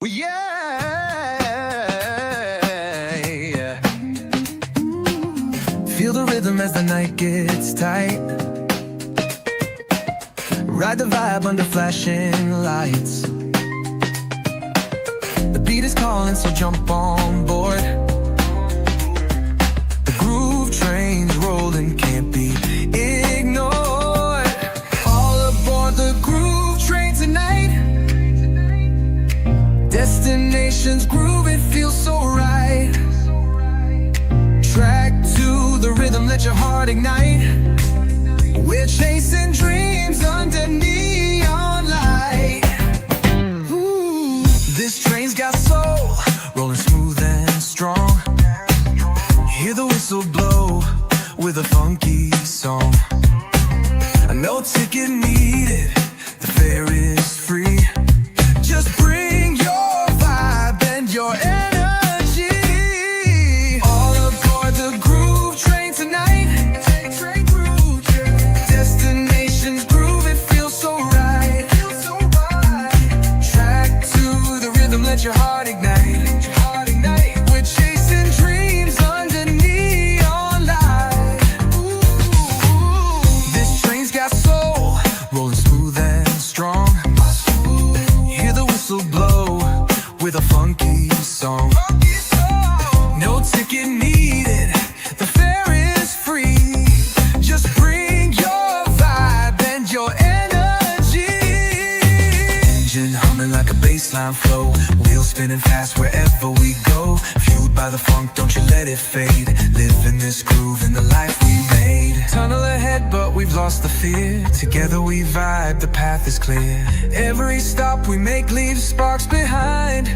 Well, yeah. Feel the rhythm as the night gets tight. Ride the vibe under flashing lights. The beat is calling, so jump on board. The groove train's rolling, can't be ignored. All aboard the groove train tonight. Destination's groove, it feels so right. Track to the rhythm, let your heart ignite. We're chasing dreams under neon light. Ooh, this train's got soul, rolling smooth and strong. Hear the whistle blow with a funky song. No ticket needed, the fare is free. Just bring your vibe and your energy. All aboard the groove train tonight. Destination's groove, it feels so right. Track to the rhythm, let your heart ignite. We're chasing dreams under neon light. Ooh, this train's got soul, rolling smooth and strong. Hear the whistle blow with a funky song. No ticket needed, the fare is free. Just bring your vibe and your energy. Engine humming like a bassline flow, wheels spinning fast wherever we go. Fueled by the funk, don't you let it fade. Live in this groove, in the life we made. Tunnel ahead, but we've lost the fear. Together we vibe, the path is clear. Every stop we make leaves sparks behind.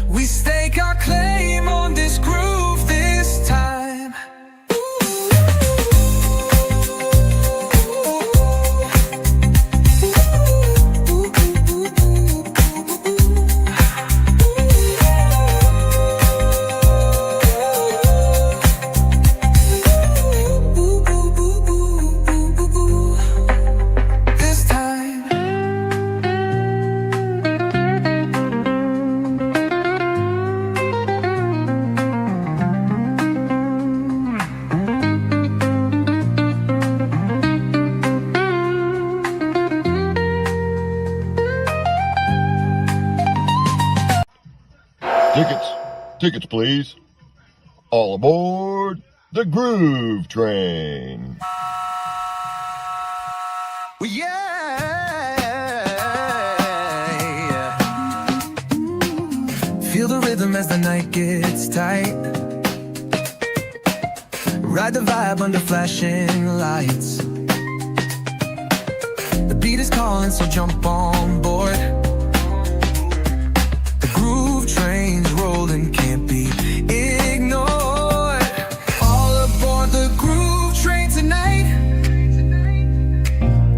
We stake our claim on this groove this time. Tickets, please. All aboard the Groove Train. Well, yeah. Feel the rhythm as the night gets tight. Ride the vibe under flashing lights. The beat is calling, so jump on board. The groove train's rolling, can't be ignored. All aboard the groove train tonight.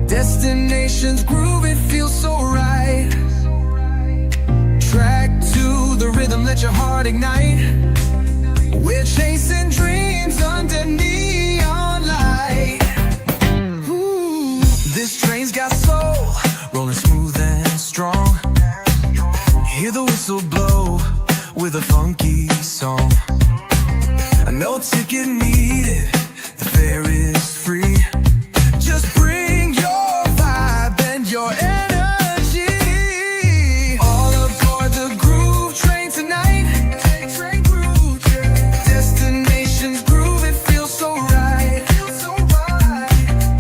Destination's groove, it feels so right. Track to the rhythm, let your heart ignite. We're chasing dreams under neon light. Ooh, this train's got soul, rolling smooth and strong. Hear the whistle blow with a funky song. No ticket needed, the fare is free. Just bring your vibe and your energy. All aboard the groove train tonight. Destination's groove, it feels so right.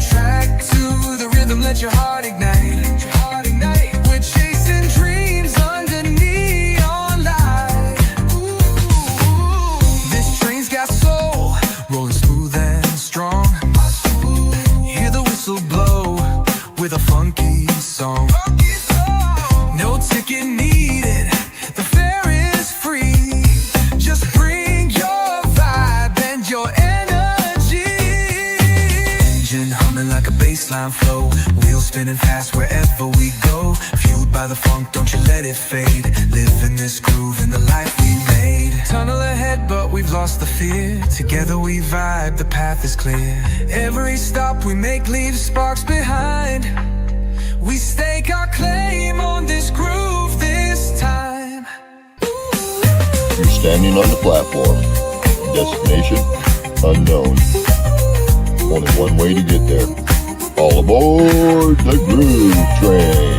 Track to the rhythm, let your heart ignite. We're chasing dreams under neon light. Ooh, this train's got soul, rolling smooth and strong. Hear the whistle blow with a funky song. No ticket needed, the fare is free. Just bring your vibe and your energy. Engine humming like a bassline flow, wheels spinning fast wherever we go. Fueled by the funk, don't you let it fade. Live in this groove, in the life we made. Tunnel ahead, but we've lost the fear. Together we vibe, the path is clear. Every stop we make leaves sparks behind. We stake our claim on this groove this time. standing on the platform. Destination unknown. Only one way to get there. All aboard the Groove Train.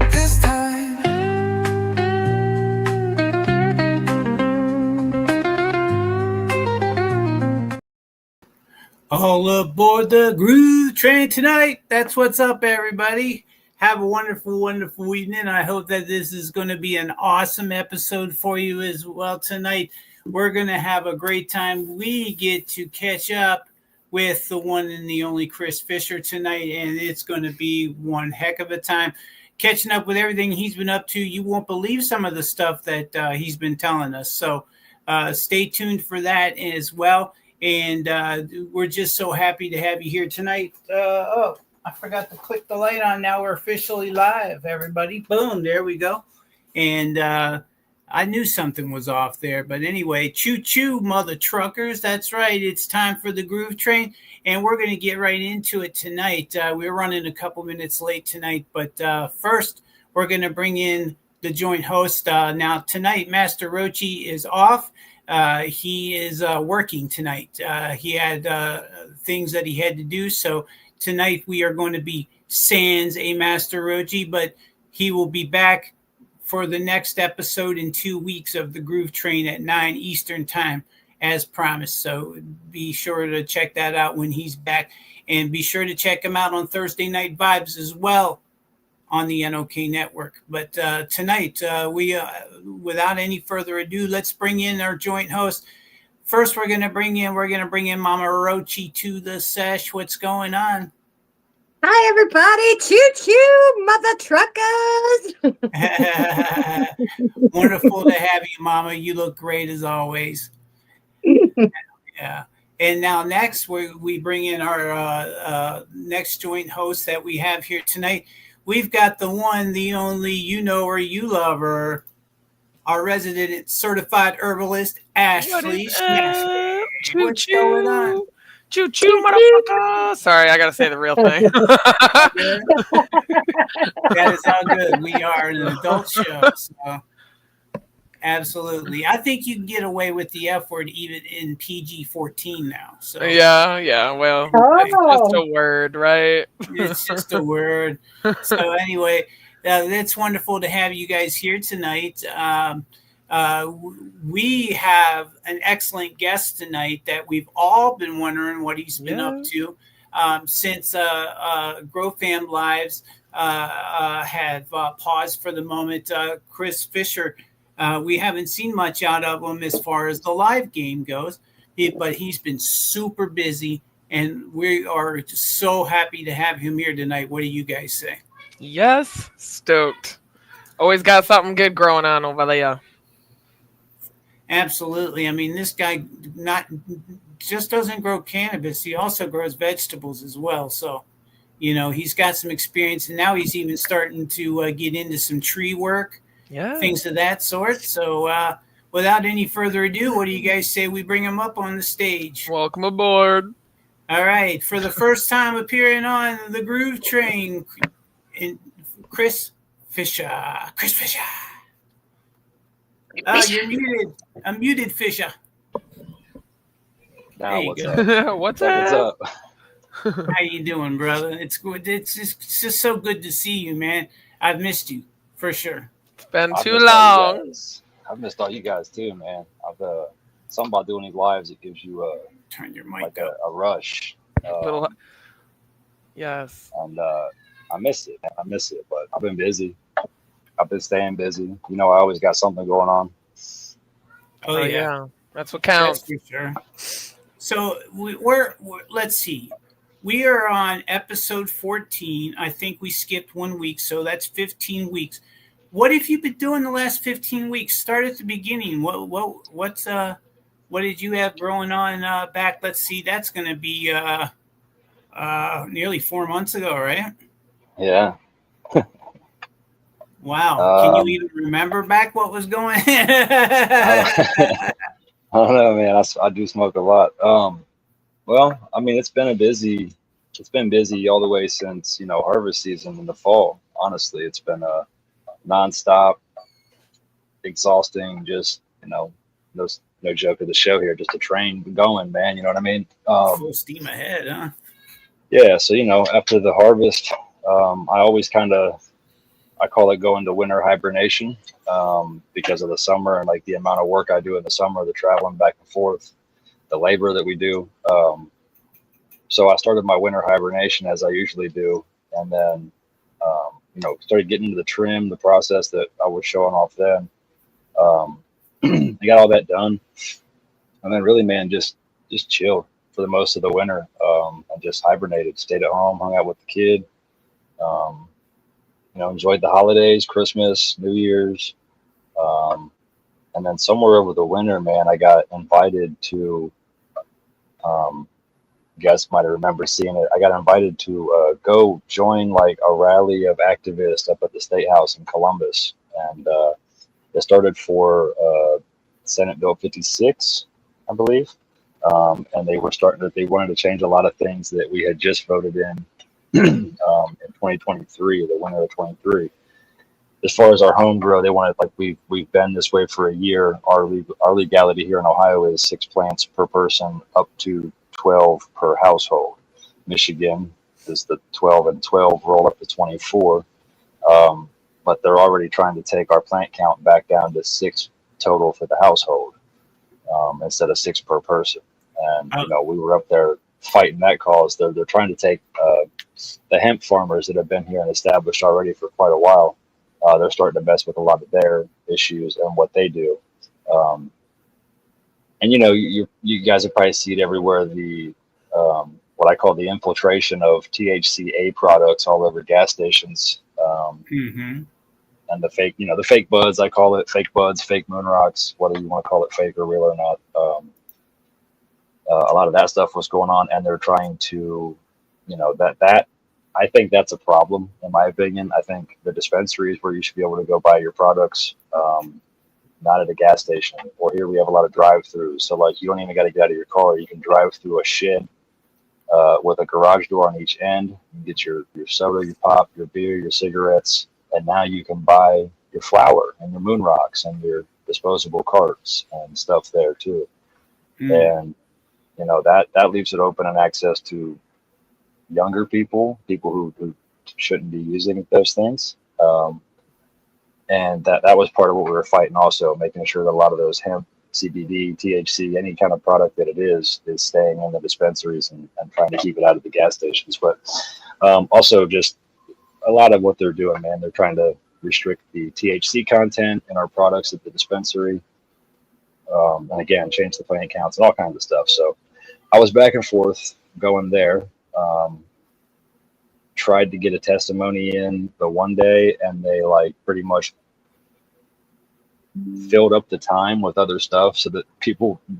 This time. All aboard the Groove Train tonight. That's what's up, everybody. Have a wonderful, wonderful evening. I hope that this is going to be an awesome episode for you as well tonight. We're going to have a great time. We get to catch up with the one and the only Chris Fisher tonight, and it's going to be one heck of a time. Catching up with everything he's been up to. You won't believe some of the stuff that he's been telling us. So stay tuned for that as well. And we're just so happy to have you here tonight. I forgot to click the light on. Now we're officially live, everybody. Boom, there we go. And I knew something was off there. But anyway, choo-choo, mother truckers. That's right. It's time for the Groove Train. And we're going to get right into it tonight. We're running a couple minutes late tonight. But first, we're going to bring in the joint host. Now, tonight, Master Rochi is off. He is working tonight. He had things that he had to do. So tonight we are going to be sans a Master Rochi, but he will be back for the next episode in 2 weeks of the Groove Train at 9 Eastern time as promised. So be sure to check that out when he's back, and be sure to check him out on Thursday Night Vibes as well on the NOK network. But tonight, we without any further ado, let's bring in our joint host. First, we're gonna bring in Mama Rochi to the sesh. What's going on? Hi, everybody. Choo-choo, mother truckers. Wonderful to have you, Mama. You look great as always. Yeah. And now next, we bring in our next joint host that we have here tonight. We've got the one, the only, you know her, you love her, our resident certified herbalist, Ashley. What's going on? Choo-choo, motherfucker. Sorry, I got to say the real thing. That is how good we are in an adult show. So. Absolutely. I think you can get away with the F word even in PG-14 now. So Yeah. Well, it's just a word, right? It's just a word. So anyway, it's wonderful to have you guys here tonight. We have an excellent guest tonight that we've all been wondering what he's been up to since Grow Fam Lives have paused for the moment. Chris Fisher, we haven't seen much out of him as far as the live game goes, but he's been super busy, and we are so happy to have him here tonight. What do you guys say? Yes, stoked. Always got something good growing on over there. Absolutely. I mean, this guy not just doesn't grow cannabis. He also grows vegetables as well. So, you know, he's got some experience, and now he's even starting to get into some tree work, things of that sort. So without any further ado, what do you guys say we bring him up on the stage? Welcome aboard. All right. For the first time appearing on the Groove Train, Chris Fisher. Chris Fisher. You're muted. I'm muted, Fisher. Now, what's up? What's up? How you doing, brother? It's good. It's just so good to see you, man. I've missed you for sure. It's been too long. I've missed all you guys too, man. Something about doing these lives, it gives you turn your mic like up. a rush. Yes. And I miss it. I miss it, but I've been busy. I've been staying busy. You know, I always got something going on. Oh yeah. That's what counts. That's for sure. So we're let's see. We are on episode 14. I think we skipped 1 week, so that's 15 weeks. What have you been doing the last 15 weeks? Start at the beginning. What did you have growing on back? Let's see. That's going to be nearly 4 months ago, right? Yeah. Wow. Can you even remember back what was going on? I don't know, man. I do smoke a lot. Well, I mean, it's been a busy it's been busy all the way since, harvest season in the fall. Honestly, it's been a nonstop, exhausting, just, no, no joke of the show here, just a train going, man. You know what I mean? Full steam ahead, huh? Yeah. So, after the harvest, I always I call it going to winter hibernation, because of the summer and like the amount of work I do in the summer, the traveling back and forth, the labor that we do. So I started my winter hibernation as I usually do, and then started getting into the trim, the process that I was showing off then. I got all that done, and then really, man, just chilled for the most of the winter. I just hibernated, stayed at home, hung out with the kid. Enjoyed the holidays, Christmas, New Year's, and then somewhere over the winter, man, I got invited to. You guys might have remembered seeing it. I got invited to go join like a rally of activists up at the State House in Columbus, and it started for Senate Bill 56, I believe, and they wanted to change a lot of things that we had just voted in 2023, the winter of 23. As far as our home grow, they wanted, like we've been this way for a year. Our legality here in Ohio is 6 plants per person, up to 12 per household. Michigan is the 12 and 12 roll up to 24. But they're already trying to take our plant count back down to 6 total for the household, instead of 6 per person. And we were up there fighting that cause. They're trying to take the hemp farmers that have been here and established already for quite a while. They're starting to mess with a lot of their issues and what they do. And you guys have probably seen everywhere the what I call the infiltration of THCA products all over gas stations, and the fake buds. I call it fake buds, fake moon rocks, whether you want to call it fake or real or not. A lot of that stuff was going on, and they're trying to, that I think that's a problem in my opinion. I think the dispensaries where you should be able to go buy your products. Not at a gas station, or here we have a lot of drive-throughs. So like you don't even got to get out of your car. You can drive through a shed with a garage door on each end. You get your soda, your pop, your beer, your cigarettes, and now you can buy your flour and your moon rocks and your disposable carts and stuff there too. And that leaves it open and access to younger people who shouldn't be using those things. And that was part of what we were fighting also, making sure that a lot of those hemp, CBD, THC, any kind of product that it is staying in the dispensaries and trying to keep it out of the gas stations. But also just a lot of what they're doing, man, they're trying to restrict the THC content in our products at the dispensary. And again, change the plant counts and all kinds of stuff. So I was back and forth going there. Tried to get a testimony in the one day, and they like pretty much filled up the time with other stuff so that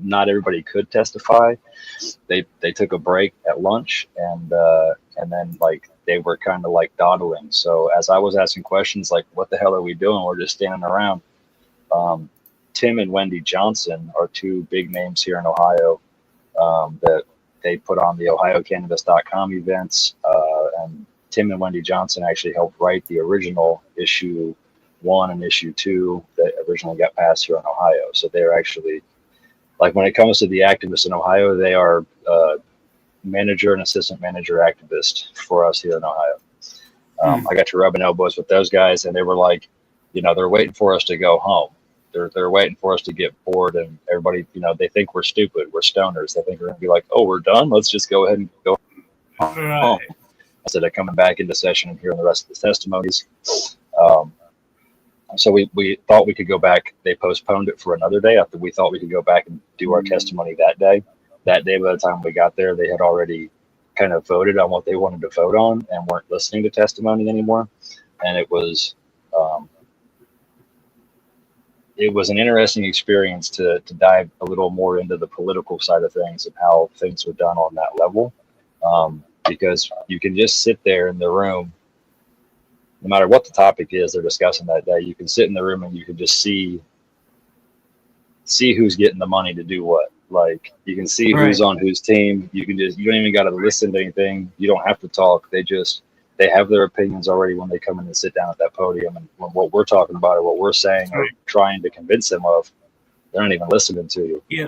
not everybody could testify. They took a break at lunch, and then like they were kind of like dawdling. So as I was asking questions like, what the hell are we doing? We're just standing around. Tim and Wendy Johnson are 2 big names here in Ohio, that they put on the OhioCannabis.com events, and Tim and Wendy Johnson actually helped write the original issue 1 and issue 2 that originally got passed here in Ohio. So they're actually, like when it comes to the activists in Ohio, they are manager and assistant manager activist for us here in Ohio. I got to rubbing elbows with those guys, and they were like, they're waiting for us to go home. They're waiting for us to get bored, and everybody, they think we're stupid. We're stoners. They think we're going to be like, oh, we're done. Let's just go ahead and go home. Instead of coming back into session and hearing the rest of the testimonies. So we thought we could go back. They postponed it for another day. After we thought we could go back and do our testimony that day. That day, by the time we got there, they had already kind of voted on what they wanted to vote on and weren't listening to testimony anymore. And it was an interesting experience to dive a little more into the political side of things and how things are done on that level. Because you can just sit there in the room, no matter what the topic is they're discussing that day. You can sit in the room and you can just see who's getting the money to do what. Like you can see who's on whose team. You don't even got to listen to anything. You don't have to talk. They have their opinions already when they come in and sit down at that podium. And when what we're talking about or what we're saying or trying to convince them of, they're not even listening to you. Yeah.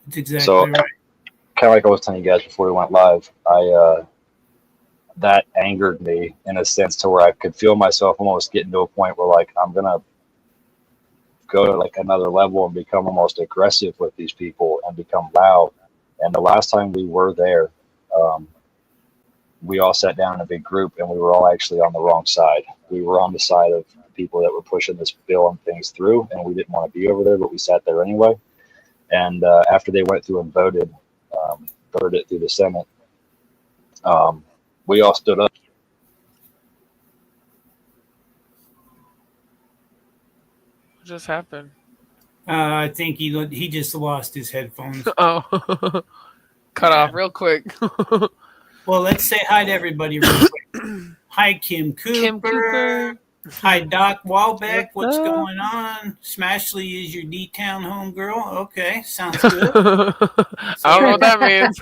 That's exactly So, right. kind of like I was telling you guys before we went live, that angered me in a sense to where I could feel myself almost getting to a point where like I'm gonna go to like another level and become almost aggressive with these people and become loud. And the last time we were there, we all sat down in a big group and we were all actually on the wrong side. We were on the side of the people that were pushing this bill and things through, and we didn't want to be over there, but we sat there anyway. And after they went through and voted it through the Senate, we all stood up. What just happened? I think he just lost his headphones. Oh, cut off real quick. Well, let's say hi to everybody real quick. Hi, Kim Cooper. Hi, Doc Walbeck. What's going on? Smashley is your D-Town homegirl. Okay, sounds good. I don't know what that means.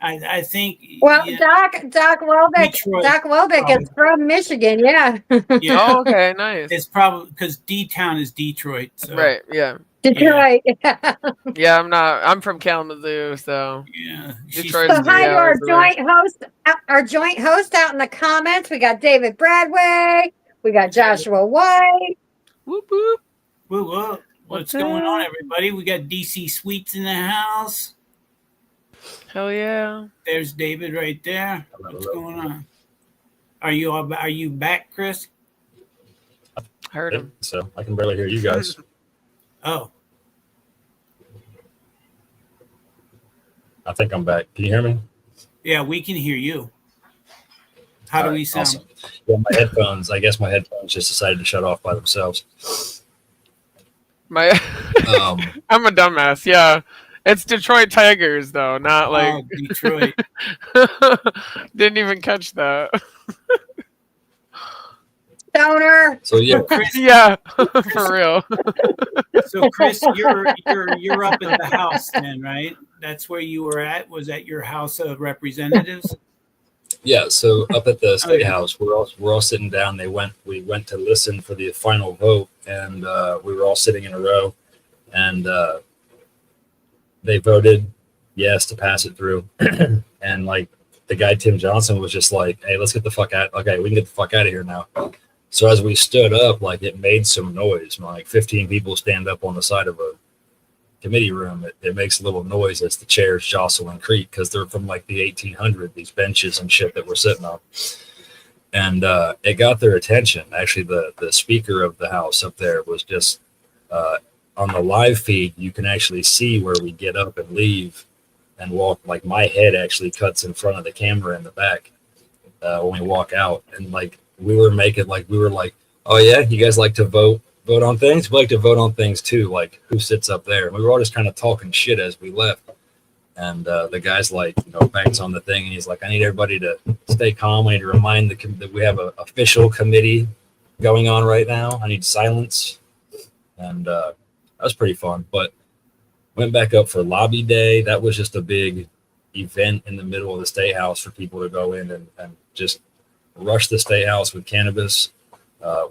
I think. Well, yeah, Doc Welbeck is from Michigan. Yeah. Yeah. Oh, okay, nice. It's probably because D-Town is Detroit. So. Right. Yeah. Detroit. Yeah, I'm from Kalamazoo, so Yeah. Detroit's So hi to 3 our hours away. joint host out in the comments. We got David Bradway. We got Joshua White. Whoop whoop. Whoop. What's going on, everybody? We got DC Sweets in the house. Hell yeah. There's David right there. What's going on? Are you back, Chris? Heard him. So I can barely hear you guys. Oh. I think I'm back. Can you hear me? Yeah, we can hear you. How do we sound? Awesome. Yeah, my headphones. I guess my headphones just decided to shut off by themselves. I'm a dumbass. Yeah. It's Detroit Tigers, though, not like Detroit. Didn't even catch that. Stoner. So yeah, Yeah, for real. So Chris, you're up at the House then, right? That's where you were at. Was at your House of Representatives? yeah. So up at the State House, we're all sitting down. We went to listen for the final vote, and we were all sitting in a row, and they voted yes to pass it through. And like the guy Tim Johnson was just like, "Hey, let's get the fuck out. Okay, we can get the fuck out of here now." So as we stood up, like it made some noise. Like 15 people stand up on the side of a committee room. It makes a little noise as the chairs jostle and creak because they're from like the 1800s, these benches and shit that we're sitting on. And it got their attention. Actually, the Speaker of the House up there was just on the live feed. You can actually see where we get up and leave and walk. Like my head actually cuts in front of the camera in the back when we walk out. And like we were like, oh yeah, you guys like to vote on things? We like to vote on things too. Like who sits up there? And we were all just kind of talking shit as we left. And the guy's like, bangs on the thing, and he's like, I need everybody to stay calm. I need to remind that we have an official committee going on right now. I need silence. And that was pretty fun. But went back up for lobby day. That was just a big event in the middle of the State House for people to go in and just rush the State House with cannabis.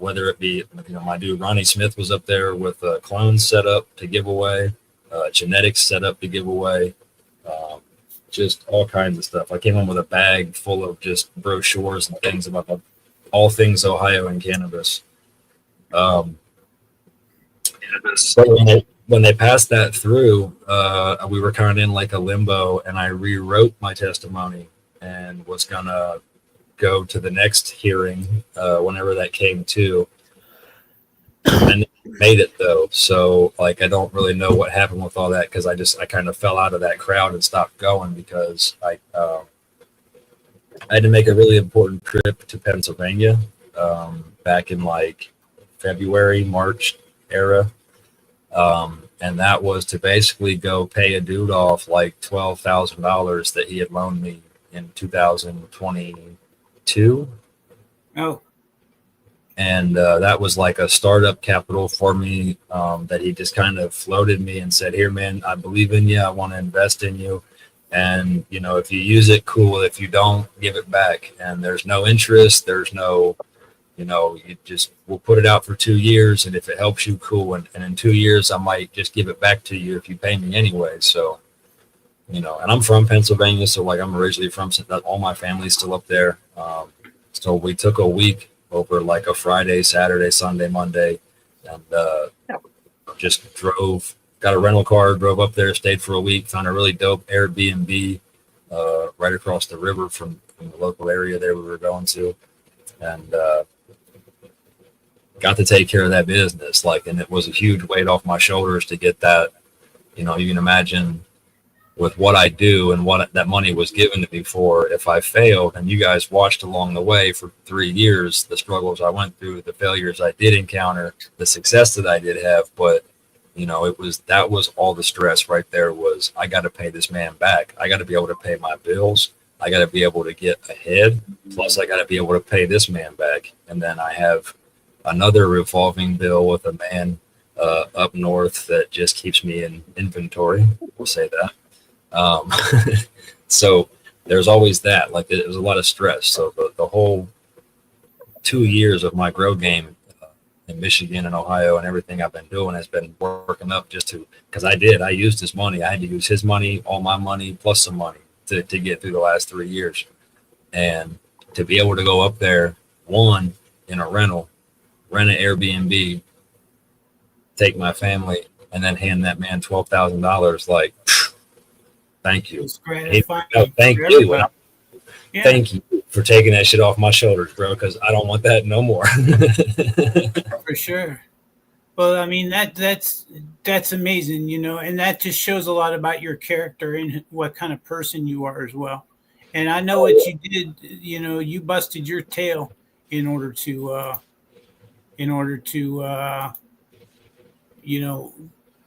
Whether it be, my dude Ronnie Smith was up there with clones set up to give away, genetics set up to give away, just all kinds of stuff. I came in with a bag full of just brochures and things about all things Ohio and cannabis. But when they passed that through, we were kind of in like a limbo, and I rewrote my testimony and was gonna go to the next hearing whenever that came to, and made it though. So like I don't really know what happened with all that because I kind of fell out of that crowd and stopped going because I had to make a really important trip to Pennsylvania back in like February, March era. And that was to basically go pay a dude off like $12,000 that he had loaned me in 2022. Oh. And that was like a startup capital for me, that he just kind of floated me and said, here, man, I believe in you. I want to invest in you. And, you know, if you use it, cool. If you don't, give it back. And there's no interest. There's no, you know, we'll put it out for 2 years. And if it helps you, cool. And in 2 years, I might just give it back to you if you pay me anyway. So, you know, and I'm from Pennsylvania. So like I'm originally from, all my family's still up there. So we took a week over like a Friday, Saturday, Sunday, Monday, and just got a rental car, drove up there, stayed for a week, found a really dope Airbnb right across the river from the local area there we were going to, and got to take care of that business. Like, and it was a huge weight off my shoulders to get that. You know, you can imagine with what I do and what that money was given to me for, if I failed, and you guys watched along the way for 3 years, the struggles I went through, the failures I did encounter, the success that I did have. But, you know, that was all the stress right there was, I got to pay this man back. I got to be able to pay my bills. I got to be able to get ahead. Plus I got to be able to pay this man back. And then I have another revolving bill with a man up north that just keeps me in inventory. We'll say that. So there's always that, like it was a lot of stress. So the whole 2 years of my grow game in Michigan and Ohio and everything I've been doing has been working up just because I used his money. I had to use his money, all my money, plus some money to get through the last 3 years. And to be able to go up there, one, in a rental, rent an Airbnb, take my family, and then hand that man $12,000, like, thank you. Thank you. Yeah. Thank you for taking that shit off my shoulders, bro, because I don't want that no more. For sure. Well, I mean, that's amazing, you know, and that just shows a lot about your character and what kind of person you are as well. And I know what you did, you know, you busted your tail in order to you know,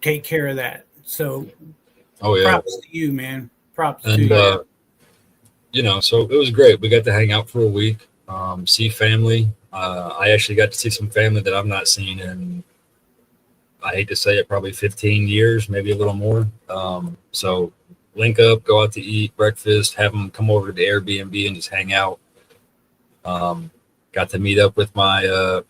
take care of that. So props to you, man. Props to you. You know, so it was great. We got to hang out for a week, see family. I actually got to see some family that I've not seen in, I hate to say it, probably 15 years, maybe a little more. So link up, go out to eat breakfast, have them come over to the Airbnb and just hang out. Got to meet up with my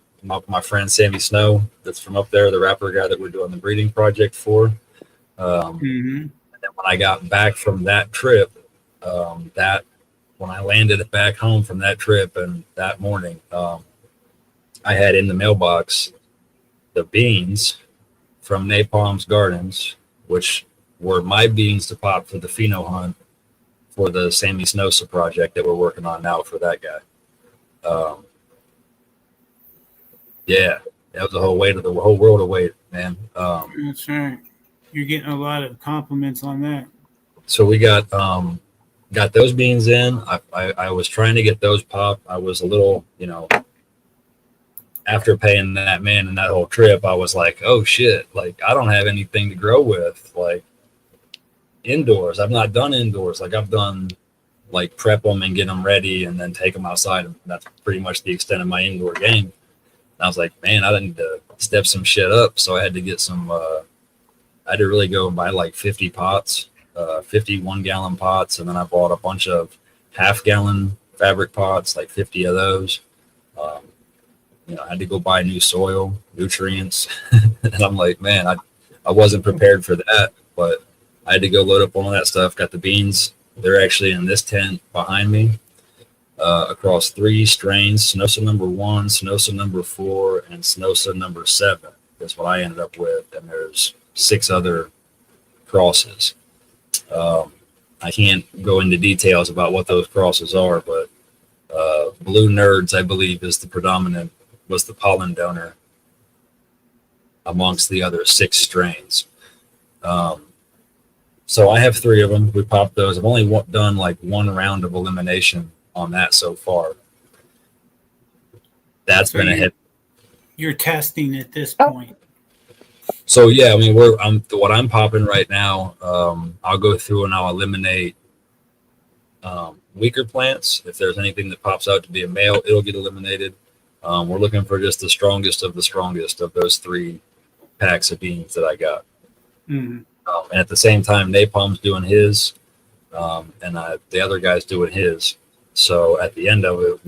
friend Sammy Snow, that's from up there, the rapper guy that we're doing the breeding project for. And then when I got back from that trip, when I landed back home from that trip and that morning, I had in the mailbox the beans from Napalm's Gardens, which were my beans to pop for the pheno hunt for the Sammy Snowsa project that we're working on now for that guy. Yeah, that was the whole weight of the whole world of weight, man. That's right. You're getting a lot of compliments on that. So we got those beans in. I was trying to get those popped. I was a little, you know, after paying that man and that whole trip, I was like, oh shit, like I don't have anything to grow with, like indoors. I've not done indoors. Like I've done like prep them and get them ready and then take them outside. And that's pretty much the extent of my indoor game. And I was like, man, I need to step some shit up. So I had to get some, I had to really go and buy like 50 pots, 50 1-gallon pots. And then I bought a bunch of half-gallon fabric pots, like 50 of those. You know, I had to go buy new soil, nutrients. And I'm like, man, I wasn't prepared for that, but I had to go load up all that stuff. Got the beans. They're actually in this tent behind me, across 3 strains, Snowsa number 1, Snowsa number 4, and Snowsa number 7. That's what I ended up with. And there's 6 other crosses. I can't go into details about what those crosses are, but Blue Nerds, I believe, was the pollen donor amongst the other 6 strains. So I have 3 of them. We popped those. I've only done like 1 round of elimination on that so far. That's been a hit. You're testing at this point. So yeah, I mean, what I'm popping right now. I'll go through and I'll eliminate weaker plants. If there's anything that pops out to be a male, it'll get eliminated. We're looking for just the strongest of those 3 packs of beans that I got. Mhm. And at the same time, Napalm's doing his, and the other guy's doing his. So at the end of it,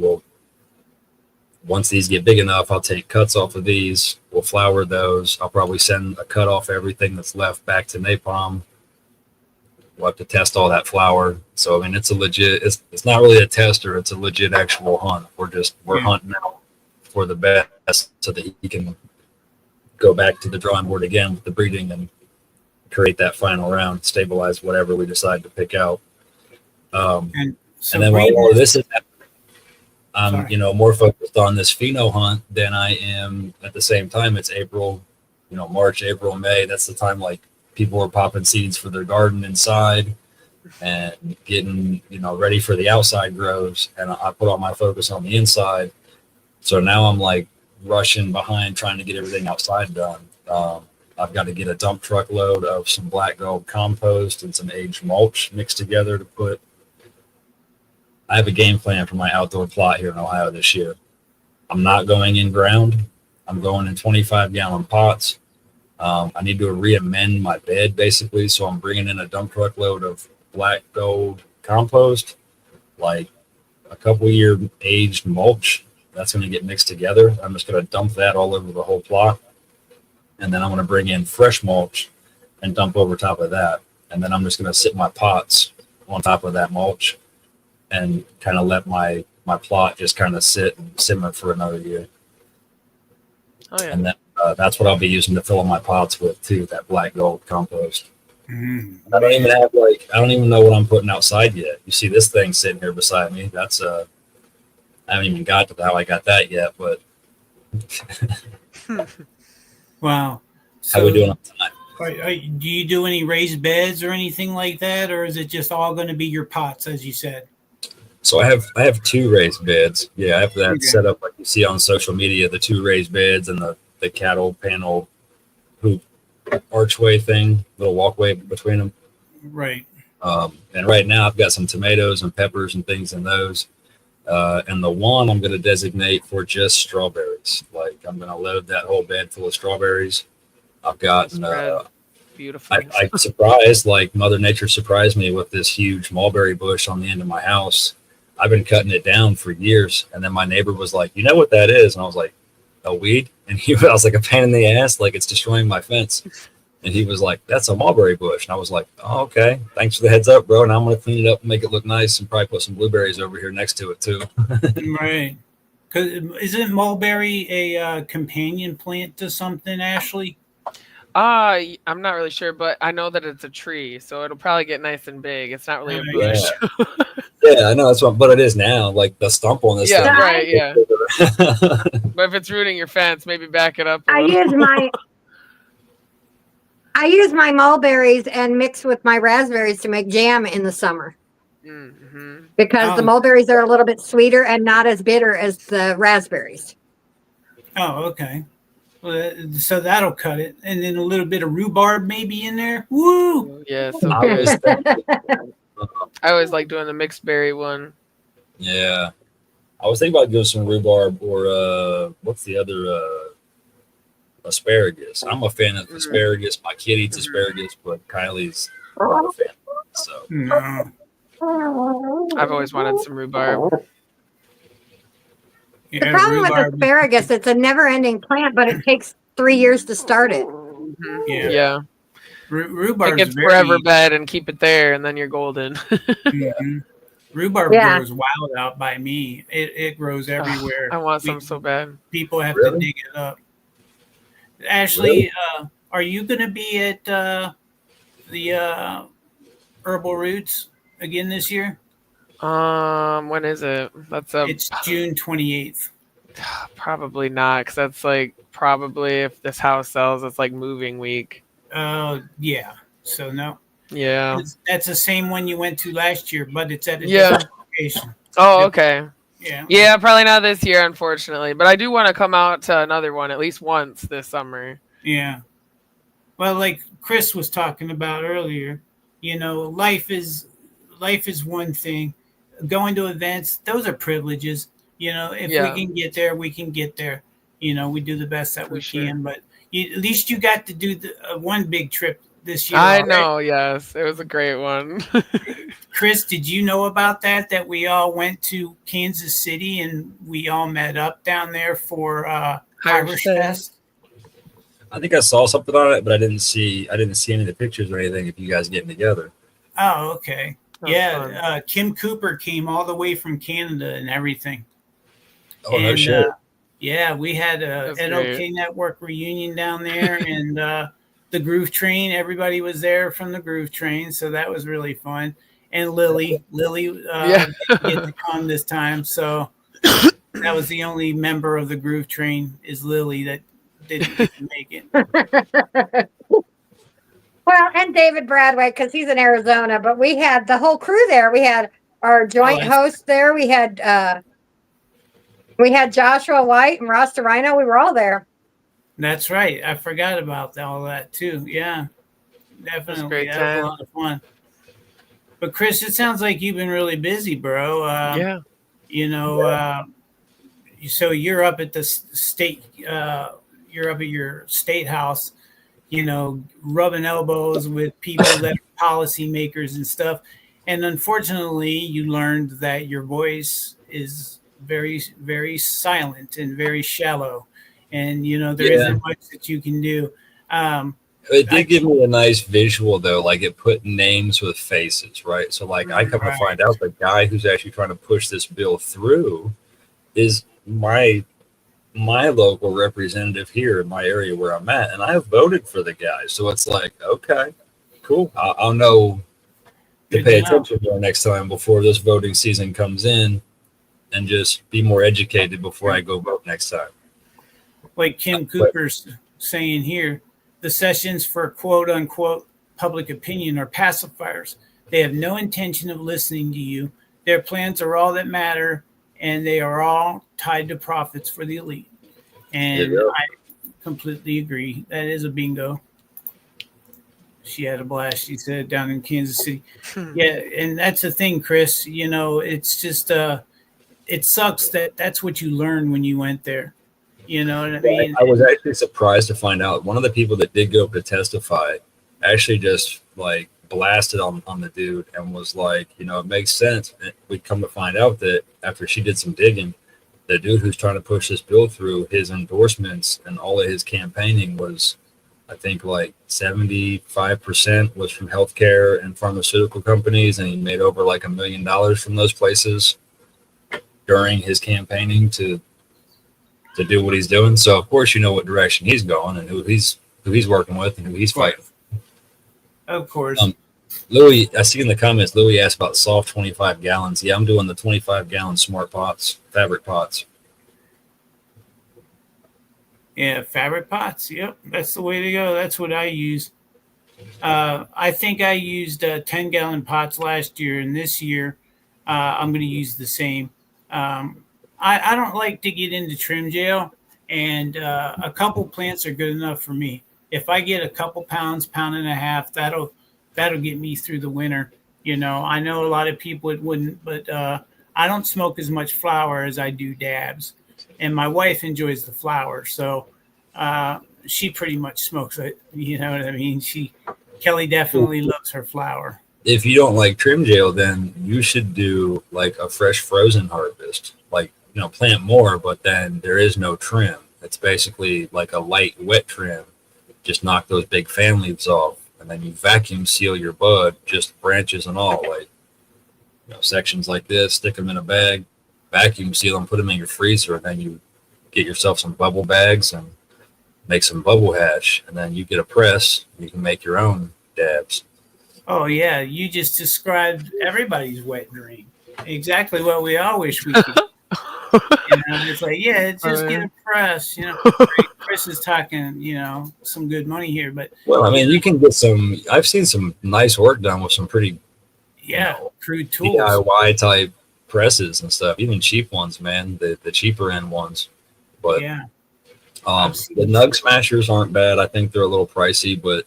once these get big enough, I'll take cuts off of these. We'll flour those. I'll probably send a cut off everything that's left back to Napalm. We'll have to test all that flour. So I mean, it's a legit. It's not really a tester. It's a legit actual hunt. We're hunting out for the best so that he can go back to the drawing board again with the breeding and create that final round, stabilize whatever we decide to pick out. And so and then while all this is happening, I'm Sorry. more focused on this pheno hunt than I am at the same time. It's April, March, April, May. That's the time like people are popping seeds for their garden inside and getting ready for the outside grows. And I put all my focus on the inside. So now I'm like rushing behind trying to get everything outside done. I've got to get a dump truck load of some black gold compost and some aged mulch mixed together to put. I have a game plan for my outdoor plot here in Ohio this year. I'm not going in ground. I'm going in 25-gallon pots. I need to re-amend my bed basically. So I'm bringing in a dump truck load of black gold compost, like a couple year aged mulch. That's going to get mixed together. I'm just going to dump that all over the whole plot. And then I'm going to bring in fresh mulch and dump over top of that. And then I'm just going to sit my pots on top of that mulch and kind of let my plot just kind of sit and simmer for another year. Oh, yeah. And then that's what I'll be using to fill up my pots with too, that black gold compost. Mm-hmm. I don't even know what I'm putting outside yet. You see this thing sitting here beside me. That's I haven't even got to how I got that yet, but Wow. So how we doing on time? do you do any raised beds or anything like that, or is it just all going to be your pots, as you said? So I have 2 raised beds. Yeah, I have that set up like you see on social media, the 2 raised beds and the cattle panel hoop archway thing, little walkway between them. Right. And right now I've got some tomatoes and peppers and things in those. And the one I'm going to designate for just strawberries. Like I'm going to load that whole bed full of strawberries. I've got beautiful. I surprised, like Mother Nature surprised me with this huge mulberry bush on the end of my house. I've been cutting it down for years. And then my neighbor was like, you know what that is? And I was like, a weed? And I was like, a pain in the ass. Like it's destroying my fence. And he was like, that's a mulberry bush. And I was like, oh, okay. Thanks for the heads up, bro. And I'm going to clean it up and make it look nice and probably put some blueberries over here next to it too. Right. Because isn't mulberry a companion plant to something, Ashley? I'm not really sure, but I know that it's a tree, so it'll probably get nice and big. It's not really a bush. Yeah, I know that's what, but it is now. Like the stump on this thing. Right, yeah. But if it's rooting your fence, maybe back it up. I use my mulberries and mix with my raspberries to make jam in the summer. Mm-hmm. Because the mulberries are a little bit sweeter and not as bitter as the raspberries. Oh, okay. Well, so that'll cut it. And then a little bit of rhubarb maybe in there. Woo! Yeah. So I always like doing the mixed berry one. Yeah. I was thinking about doing some rhubarb or what's the other asparagus. I'm a fan of asparagus. My kid eats asparagus, but Kylie's not a fan of it. So No. I've always wanted some rhubarb. The problem with asparagus, it's a never-ending plant, but it takes 3 years to start it. Yeah. Rhubarb gets forever bed and keep it there, and then you're golden. Mm-hmm. Rhubarb grows wild out by me. It grows everywhere. I want some so bad. People have to dig it up. Ashley, are you going to be at the Herbal Roots again this year? When is it? It's June 28th. Probably not, because that's like probably if this house sells, it's like moving week. Yeah. So no. Yeah. That's the same one you went to last year, but it's at a different location. Oh, okay. Yeah. Yeah, probably not this year, unfortunately. But I do want to come out to another one at least once this summer. Yeah. Well, like Chris was talking about earlier, life is one thing. Going to events, those are privileges. You know, if Yeah. we can get there, we can get there. You know, we do the best that For we sure. can. But at least you got to do the one big trip this year. I already. know. Yes, it was a great one. Chris, did you know about that? That we all went to Kansas City and we all met up down there for Irish Fest. I think I saw something on it, but I didn't see any of the pictures or anything of you guys getting together. Oh, okay. That was fun. Kim Cooper came all the way from Canada and everything. Oh, no And shit. yeah, we had a That's NOK great. Network reunion down there, and the Groove Train. Everybody was there from the Groove Train, so that was really fun. And Lily Yeah. didn't get to come this time, so that was the only member of the Groove Train is Lily that didn't get to make it. Well, and David Bradway, because he's in Arizona, but we had the whole crew there. We had our joint host there. We had Joshua White and Rasta Rhino. We were all there. That's right. I forgot about all that too. Yeah, definitely. great That was a time. lot of fun. But Chris, it sounds like you've been really busy, bro. Yeah. You know, so you're up at the state. You're up at your state house. You know, rubbing elbows with people that are policymakers and stuff. And unfortunately, you learned that your voice is very, very silent and very shallow. And, you know, there isn't much that you can do. It did give me a nice visual, though. Like, it put names with faces, right? So, like, I come to find out the guy who's actually trying to push this bill through is my local representative here in my area where I'm at, and I voted for the guy. So it's like, okay, cool. I'll know to pay attention more next time before this voting season comes in, and just be more educated before I go vote next time. Like Kim Cooper's saying here, the sessions for quote unquote public opinion are pacifiers. They have no intention of listening to you. Their plans are all that matter, and they are all tied to profits for the elite. And I completely agree. That is a bingo. She had a blast, she said, down in Kansas City. Yeah, and that's the thing, Chris. You know, it's just it sucks that that's what you learned when you went there. You know what I mean? I was actually surprised to find out one of the people that did go up to testify actually just like blasted on the dude and was like, you know, it makes sense. And we come to find out that after she did some digging, the dude who's trying to push this bill through, his endorsements and all of his campaigning was, I think, like 75% was from healthcare and pharmaceutical companies, and he made over like $1 million from those places during his campaigning to do what he's doing. So of course you know what direction he's going and who he's working with and who he's fighting. Of course. Louis, I see in the comments, Louis asked about soft 25 gallons. Yeah, I'm doing the 25-gallon smart pots, fabric pots. Yeah, fabric pots. Yep, that's the way to go. That's what I use. I think I used 10-gallon pots last year, and this year I'm going to use the same. I don't like to get into trim jail, and a couple plants are good enough for me. If I get a couple pounds, pound and a half, that'll get me through the winter. You know, I know a lot of people it wouldn't, but I don't smoke as much flower as I do dabs, and my wife enjoys the flower, so she pretty much smokes it. You know what I mean? Kelly definitely loves her flower. If you don't like trim jail, then you should do like a fresh frozen harvest. Like, you know, plant more, but then there is no trim. It's basically like a light wet trim. Just knock those big fan leaves off, and then you vacuum seal your bud, just branches and all, like, you know, sections like this. Stick them in a bag, vacuum seal them, put them in your freezer, and then you get yourself some bubble bags and make some bubble hash, and then you get a press. You can make your own dabs. Oh yeah, you just described everybody's wet dream. Exactly what we all wish we could. You know, it's like, yeah, just get a press. You know, Chris is talking, you know, some good money here, but well, I mean, you can get some. I've seen some nice work done with some pretty, crude tools, DIY type presses and stuff. Even cheap ones, man. The cheaper end ones, but yeah. The Nug Smashers aren't bad. I think they're a little pricey, but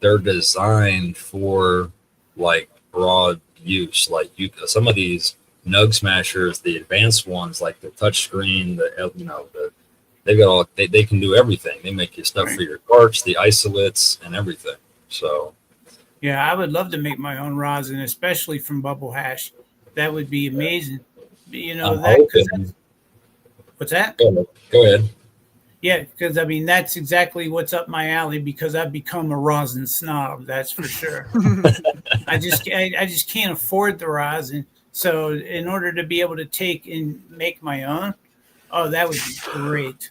they're designed for like broad use. Like some of these Nug Smashers, the advanced ones like the touchscreen, they've got all they can do everything. They make you stuff for your carts, the isolates, and everything. So Yeah, I would love to make my own rosin, especially from bubble hash. That would be amazing. You know, what's that? Go ahead. Yeah, because I mean that's exactly what's up my alley because I've become a rosin snob. That's for sure. I just can't afford the rosin. So in order to be able to take and make my own, oh, that would be great.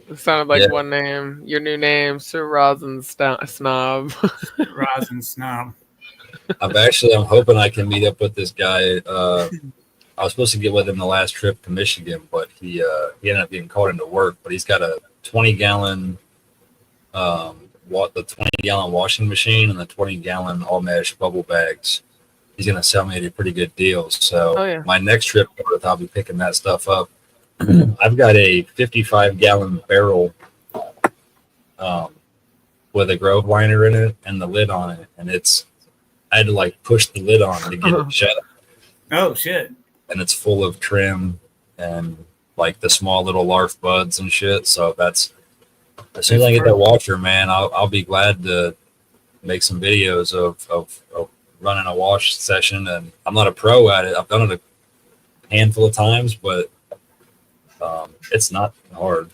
It sounded like one name. Your new name, Sir Rosin Snob. Rosin Snob. I'm hoping I can meet up with this guy. I was supposed to get with him the last trip to Michigan, but he ended up getting called into work. But he's got a 20-gallon the 20-gallon washing machine and the 20-gallon all mesh bubble bags. He's gonna sell me at a pretty good deal. So my next trip north, I'll be picking that stuff up. I've got a 55-gallon barrel with a grove liner in it and the lid on it, and I had to like push the lid on to get it shut. Oh shit! And it's full of trim and like the small little larf buds and shit. So as soon as I get that washer, man, I'll be glad to make some videos of running a wash session. And I'm not a pro at it. I've done it a handful of times, but it's not hard.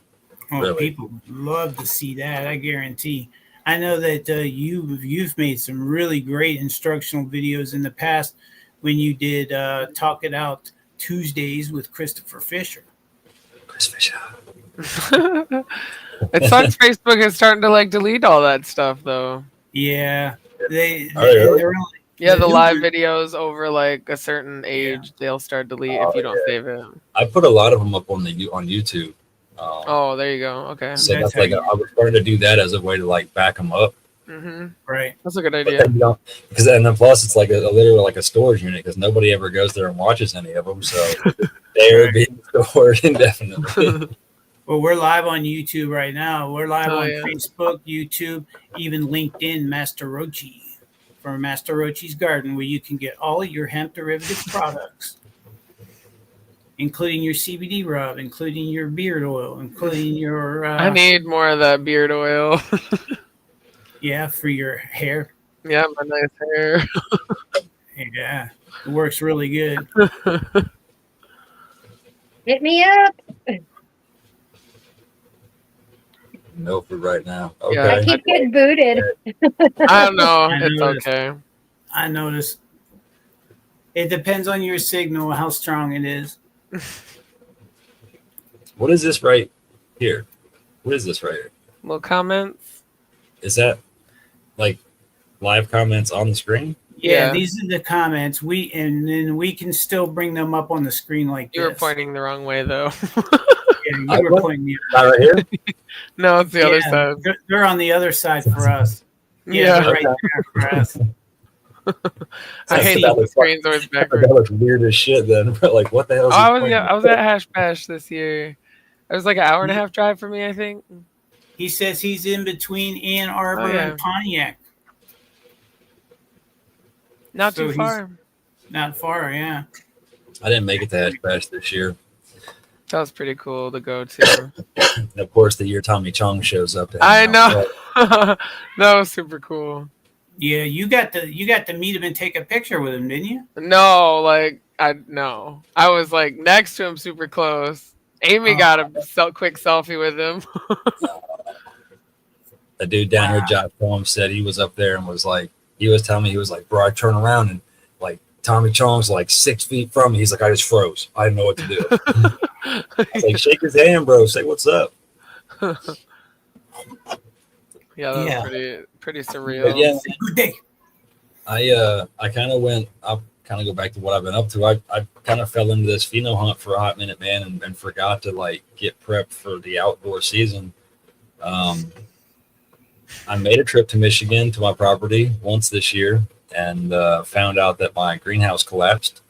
Oh, really. People love to see that. I guarantee. I know that you've made some really great instructional videos in the past when you did Talk It Out Tuesdays with Christopher Fisher. Chris Fisher. It sucks Facebook is starting to like delete all that stuff though. Yeah. Really? The live videos over like a certain age, they'll start delete if you don't save it. I put a lot of them up on YouTube. There you go. Okay. So that's like I was starting to do that as a way to like back them up. Mm-hmm. Right. That's a good idea. Because then plus it's like literally like a storage unit because nobody ever goes there and watches any of them. So they're being stored indefinitely. Well, we're live on YouTube right now. We're live on Facebook, YouTube, even LinkedIn, Master Rochi from Master Rochi's Garden, where you can get all your hemp derivative products, including your CBD rub, including your beard oil, including your... I need more of that beard oil. Yeah, for your hair. Yeah, my nice hair. Yeah, it works really good. Hit me up. No for right now. Okay. Yeah, I keep getting booted. I don't know. It's okay. I noticed. It depends on your signal, how strong it is. What is this right here? What is this right here? Little comments. Is that like live comments on the screen? Yeah, these are the comments. And then we can still bring them up on the screen like this. You were pointing the wrong way though. Yeah, you were pointing right here. No, it's the other side. They're on the other side for us. Yeah, they're right there for us. I hate that the screen's always backwards. That looks weird as shit. Then, like, what the hell? I was at Hash Bash this year. It was like an hour and a half drive for me, I think. He says he's in between Ann Arbor and Pontiac. Not too far. Not far, yeah. I didn't make it to Hash Bash this year. That was pretty cool to go to. And of course, the year Tommy Chong shows up. I know. That was super cool. Yeah, you got to meet him and take a picture with him, didn't you? No, I was like next to him, super close. Amy got a quick selfie with him. The dude down here, Josh Holmes, said he was up there and was like, he was telling me, he was like, bro, I turn around and like Tommy Chong's like 6 feet from me. He's like, I just froze. I didn't know what to do. I was like, shake his hand, bro. Say what's up. Yeah, that was pretty surreal. But yeah, good day. I kind of went. I'll kind of go back to what I've been up to. I kind of fell into this pheno hunt for a hot minute, man, and forgot to like get prepped for the outdoor season. I made a trip to Michigan to my property once this year and found out that my greenhouse collapsed.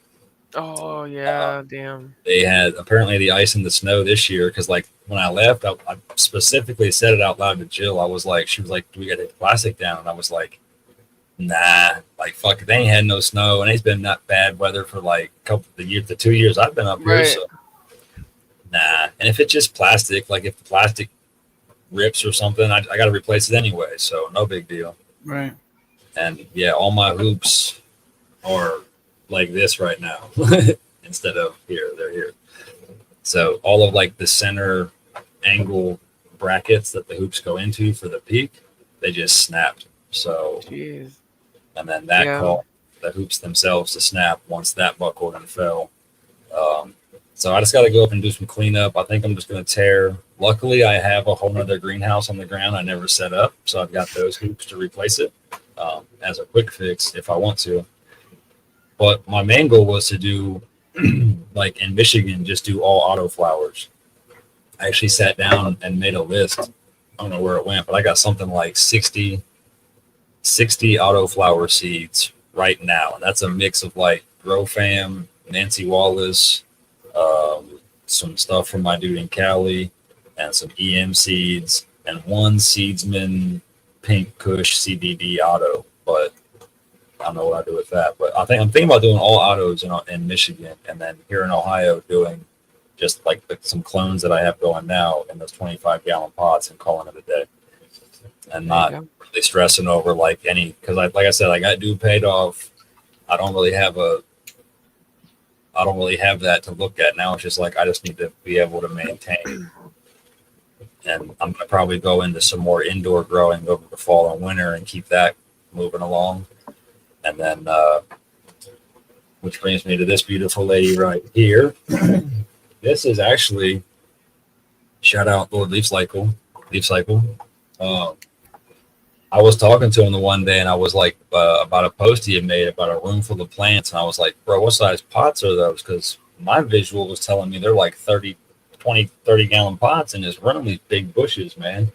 Oh yeah, damn. They had apparently the ice and the snow this year because like when I left, I specifically said it out loud to Jill. I was like, she was like, "Do we got to take the plastic down?" And I was like, Nah, like fuck, they ain't had no snow, and it's been not bad weather for like the 2 years I've been up here. Right. So nah, and if it's just plastic, like if the plastic rips or something, I got to replace it anyway, so no big deal. Right. And yeah, all my hoops are like this right now instead of here. They're here. So all of like the center angle brackets that the hoops go into for the peak, they just snapped. So, Jeez. and then that Yeah. caused the hoops themselves to snap once that buckled and fell. So I just got to go up and do some cleanup. I think I'm just going to tear. Luckily, I have a whole nother greenhouse on the ground I never set up, so I've got those hoops to replace it as a quick fix if I want to. But my main goal was to do, like in Michigan, just do all auto flowers. I actually sat down and made a list. I don't know where it went, but I got something like 60 auto flower seeds right now. And that's a mix of like Grow Fam, Nancy Wallace, some stuff from my dude in Cali, and some EM seeds, and one Seedsman Pink Kush CBD auto. But I don't know what I do with that. But I'm thinking about doing all autos in Michigan, and then here in Ohio doing just like some clones that I have going now in those 25-gallon pots and calling it a day, and not really stressing over like any, because like I said, I got due paid off. I don't really have that to look at now. It's just like I just need to be able to maintain. And I'm gonna probably go into some more indoor growing over the fall and winter and keep that moving along. And then, which brings me to this beautiful lady right here. This is actually, shout out Lord Leaf Cycle. I was talking to him the one day, and I was like, about a post he had made about a room full of plants. And I was like, bro, what size pots are those? Because my visual was telling me they're like 30 gallon pots in this room, these big bushes, man.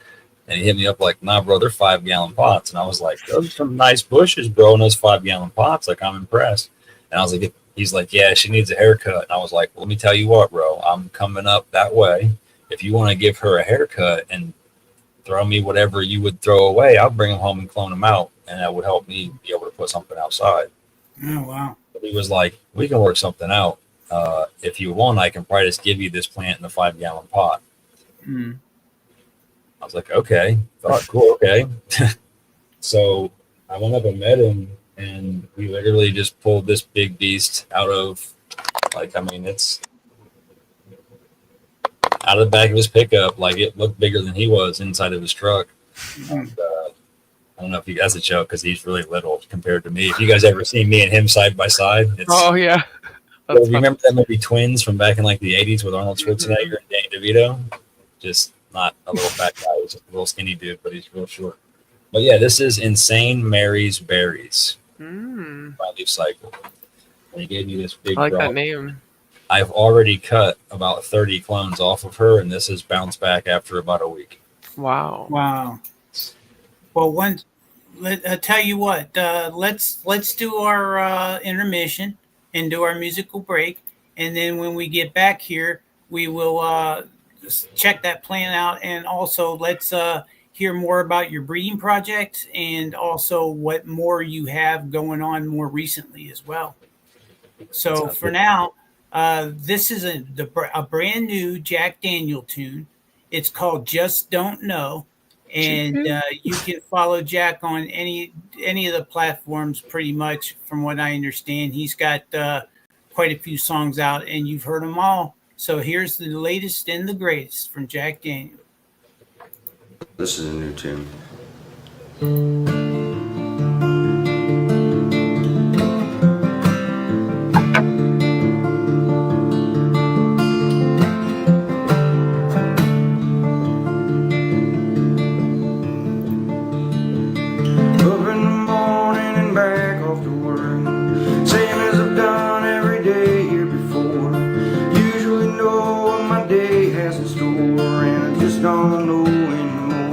And he hit me up like, nah, bro, they're 5-gallon pots. And I was like, those are some nice bushes, bro, in those 5-gallon pots. Like, I'm impressed. And I was like, he's like, yeah, she needs a haircut. And I was like, let me tell you what, bro, I'm coming up that way. If you want to give her a haircut and throw me whatever you would throw away, I'll bring them home and clone them out. And that would help me be able to put something outside. Oh, wow. But he was like, we can work something out. If you want, I can probably just give you this plant in a 5-gallon pot. Mm. I was like, okay. Thought, cool, okay. So I went up and met him, and we literally just pulled this big beast out of, like, I mean, it's out of the back of his pickup. Like, it looked bigger than he was inside of his truck. And, I don't know if you guys, that's a joke because he's really little compared to me. If you guys ever seen me and him side by side, it's, Oh yeah. you remember that movie Twins from back in like the 80s with Arnold Schwarzenegger and Danny DeVito? Just not a little fat guy, he's just a little skinny dude, but he's real short. But yeah, this is Insane Mary's Berries by Leaf Cycle. And he gave me this big I like that rock. name. I've already cut about 30 clones off of her, and this has bounced back after about a week. Wow. Wow. Well, I tell you what, let's do our intermission and do our musical break, and then when we get back here, we will check that plan out, and also let's hear more about your breeding project and also what more you have going on more recently as well. So for now, this is a brand new Jack Daniel tune. It's called Just Don't Know. And you can follow Jack on any of the platforms pretty much, from what I understand. He's got quite a few songs out, and you've heard them all. So here's the latest and the greatest from Jack Daniel. This is a new tune. Don't know anymore.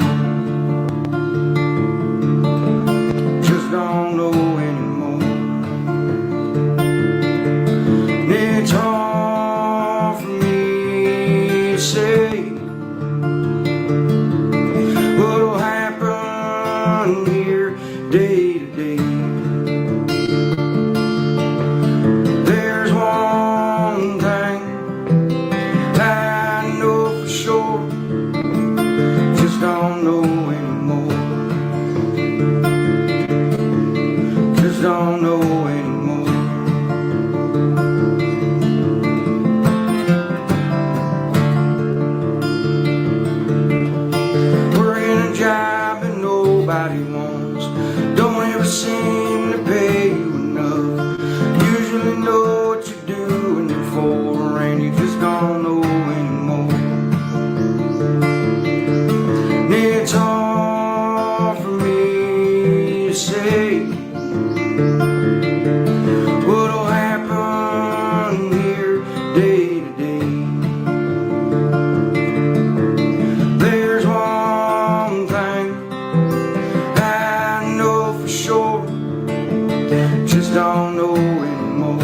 don't know anymore.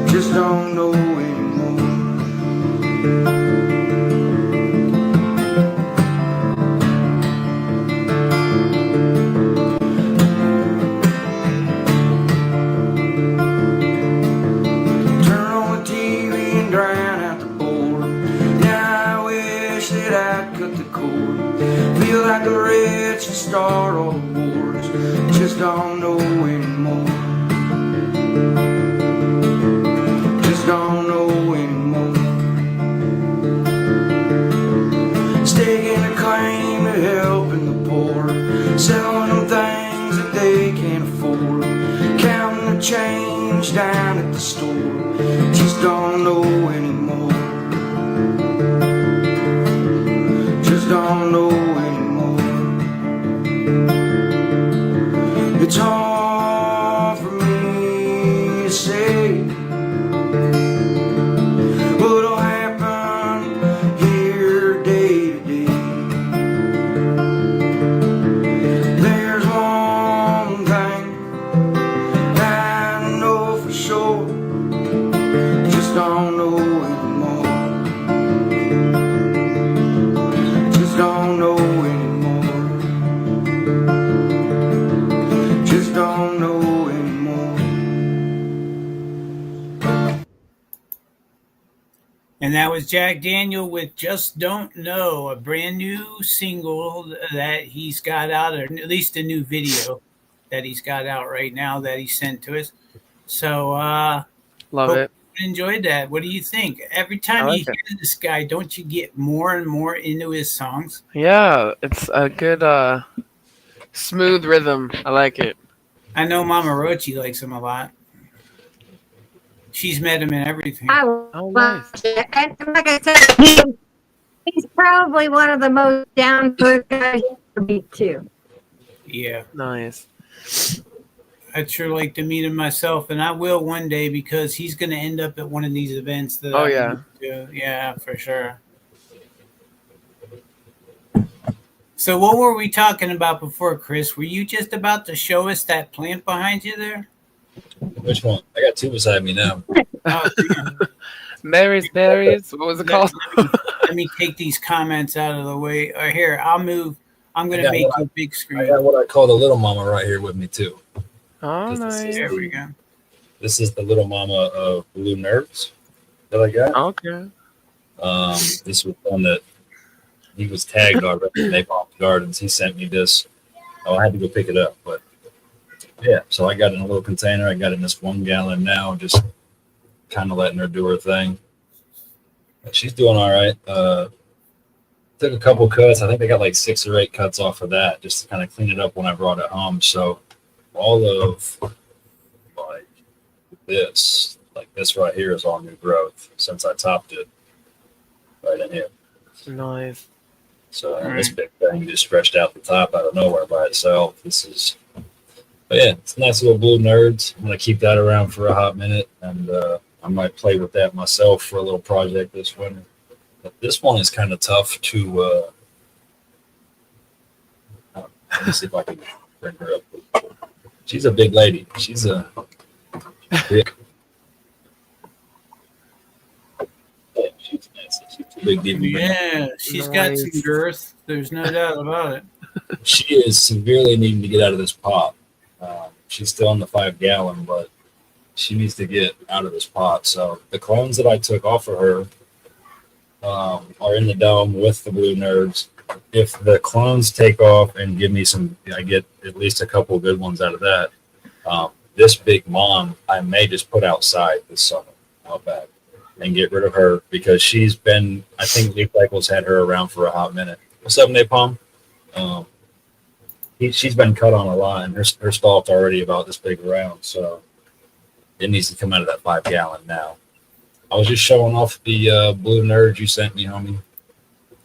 Just don't know anymore. Turn on the TV and drown out the board. Now I wish that I'd cut the cord. Feel like a rich and start all the wars. Just don't know anymore. Just don't know anymore. Staking a claim to helping the poor, selling them things that they can't afford, counting the change down at the store. Just don't know anymore. Just don't know anymore. It's hard for me to say what'll happen here day to day. There's one thing I know for sure. Just don't know anymore. Just don't know anymore. Just don't know anymore. And that was Jack Daniel with Just Don't Know, a brand new single that he's got out, or at least a new video that he's got out right now that he sent to us. So, Love it. you enjoyed that. What do you think? Every time I you like it. hear this guy, don't you get more and more into his songs? Yeah, it's a good smooth rhythm. I like it. I know Mama Rochi likes him a lot. She's met him in everything. I Oh, love nice. it. And like I said, he's probably one of the most down to earth guys to meet too. Yeah. Nice. I'd sure like to meet him myself, and I will one day because he's going to end up at one of these events. That Oh, I yeah. went to. Yeah, for sure. So what were we talking about before, Chris? Were you just about to show us that plant behind you there? Which one? I got two beside me now. Oh, damn. Mary's berries. What was it called? Let me take these comments out of the way. Or here, I'll move. I'm going to Yeah, make well, you a big I screen. got what I call the little mama right here with me too. Oh, This is- nice. There we go. This is the little mama of blue nerds that I got. Okay. This was one that he was tagged already in Napalm Gardens. He sent me this. Oh, I had to go pick it up, but yeah. So I got it in a little container. I got it in this 1 gallon now. Just kind of letting her do her thing. She's doing all right. Took a couple cuts. I think they got like 6 or 8 cuts off of that just to kind of clean it up when I brought it home. So all of like this right here is all new growth since I topped it right in here. Nice. So this big thing just stretched out the top out of nowhere by itself. This is, but yeah, it's a nice little blue nerds. I'm gonna keep that around for a hot minute, and I might play with that myself for a little project this winter. But this one is kind of tough to. Let me see if I can bring her up. She's a big lady. She's a big. Yeah, she's nice. She's a big diva. Yeah, she's got some Nice. girth. There's no doubt about it. She is severely needing to get out of this pot. She's still in the 5 gallon, but she needs to get out of this pot. So the clones that I took off of her are in the dome with the blue nerds. If the clones take off and give me some, I get at least a couple of good ones out of that. This big mom, I may just put outside this summer out back and get rid of her because she's been, I think Leaf Cycles had her around for a hot minute. What's up, Napalm? She's been cut on a lot, and her stalk's already about this big around, so it needs to come out of that 5 gallon now. I was just showing off the blue nerd you sent me, homie.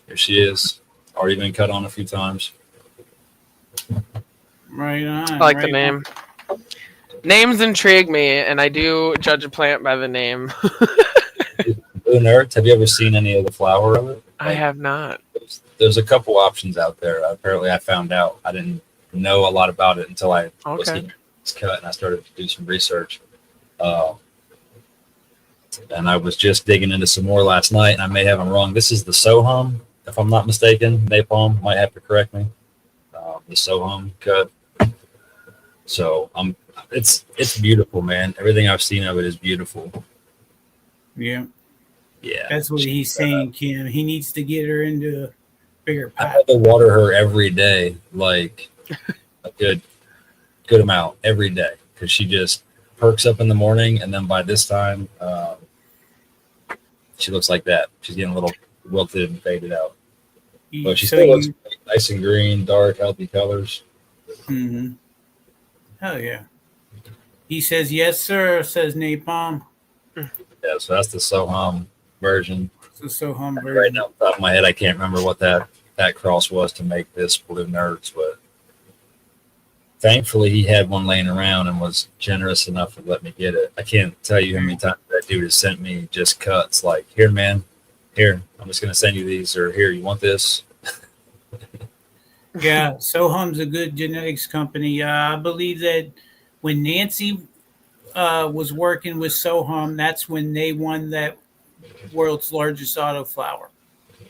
Here she is. Already been cut on a few times. Right on. I like right the name. Names intrigue me, and I do judge a plant by the name. Blue nerd, have you ever seen any of the flower of it? I have not. There's a couple options out there. Apparently, I found out. I didn't know a lot about it until I was Okay. getting this cut and I started to do some research. And I was just digging into some more last night, and I may have them wrong. This is the Soham, if I'm not mistaken. Napalm might have to correct me. The Soham cut. So it's beautiful, man. Everything I've seen of it is beautiful. Yeah, Yeah, that's what he's saying, Kim. He needs to get her into a bigger I pot. have to water her every day, like a good amount every day, because she just perks up in the morning, and then by this time, she looks like that. She's getting a little wilted and faded out, but she still looks nice and green, dark, healthy colors. Mm-hmm. Hell yeah. He says, yes, sir, says Napalm. Yeah, so that's the Soham version. It's the Soham version. Right now, off the top of my head, I can't remember what that cross was to make this Blue Nerds, but thankfully he had one laying around and was generous enough to let me get it. I can't tell you how many times that dude has sent me just cuts like, here, man, here, I'm just going to send you these, or here, you want this? Yeah, Soham's a good genetics company. I believe that when Nancy was working with Soham, that's when they won that world's largest autoflower.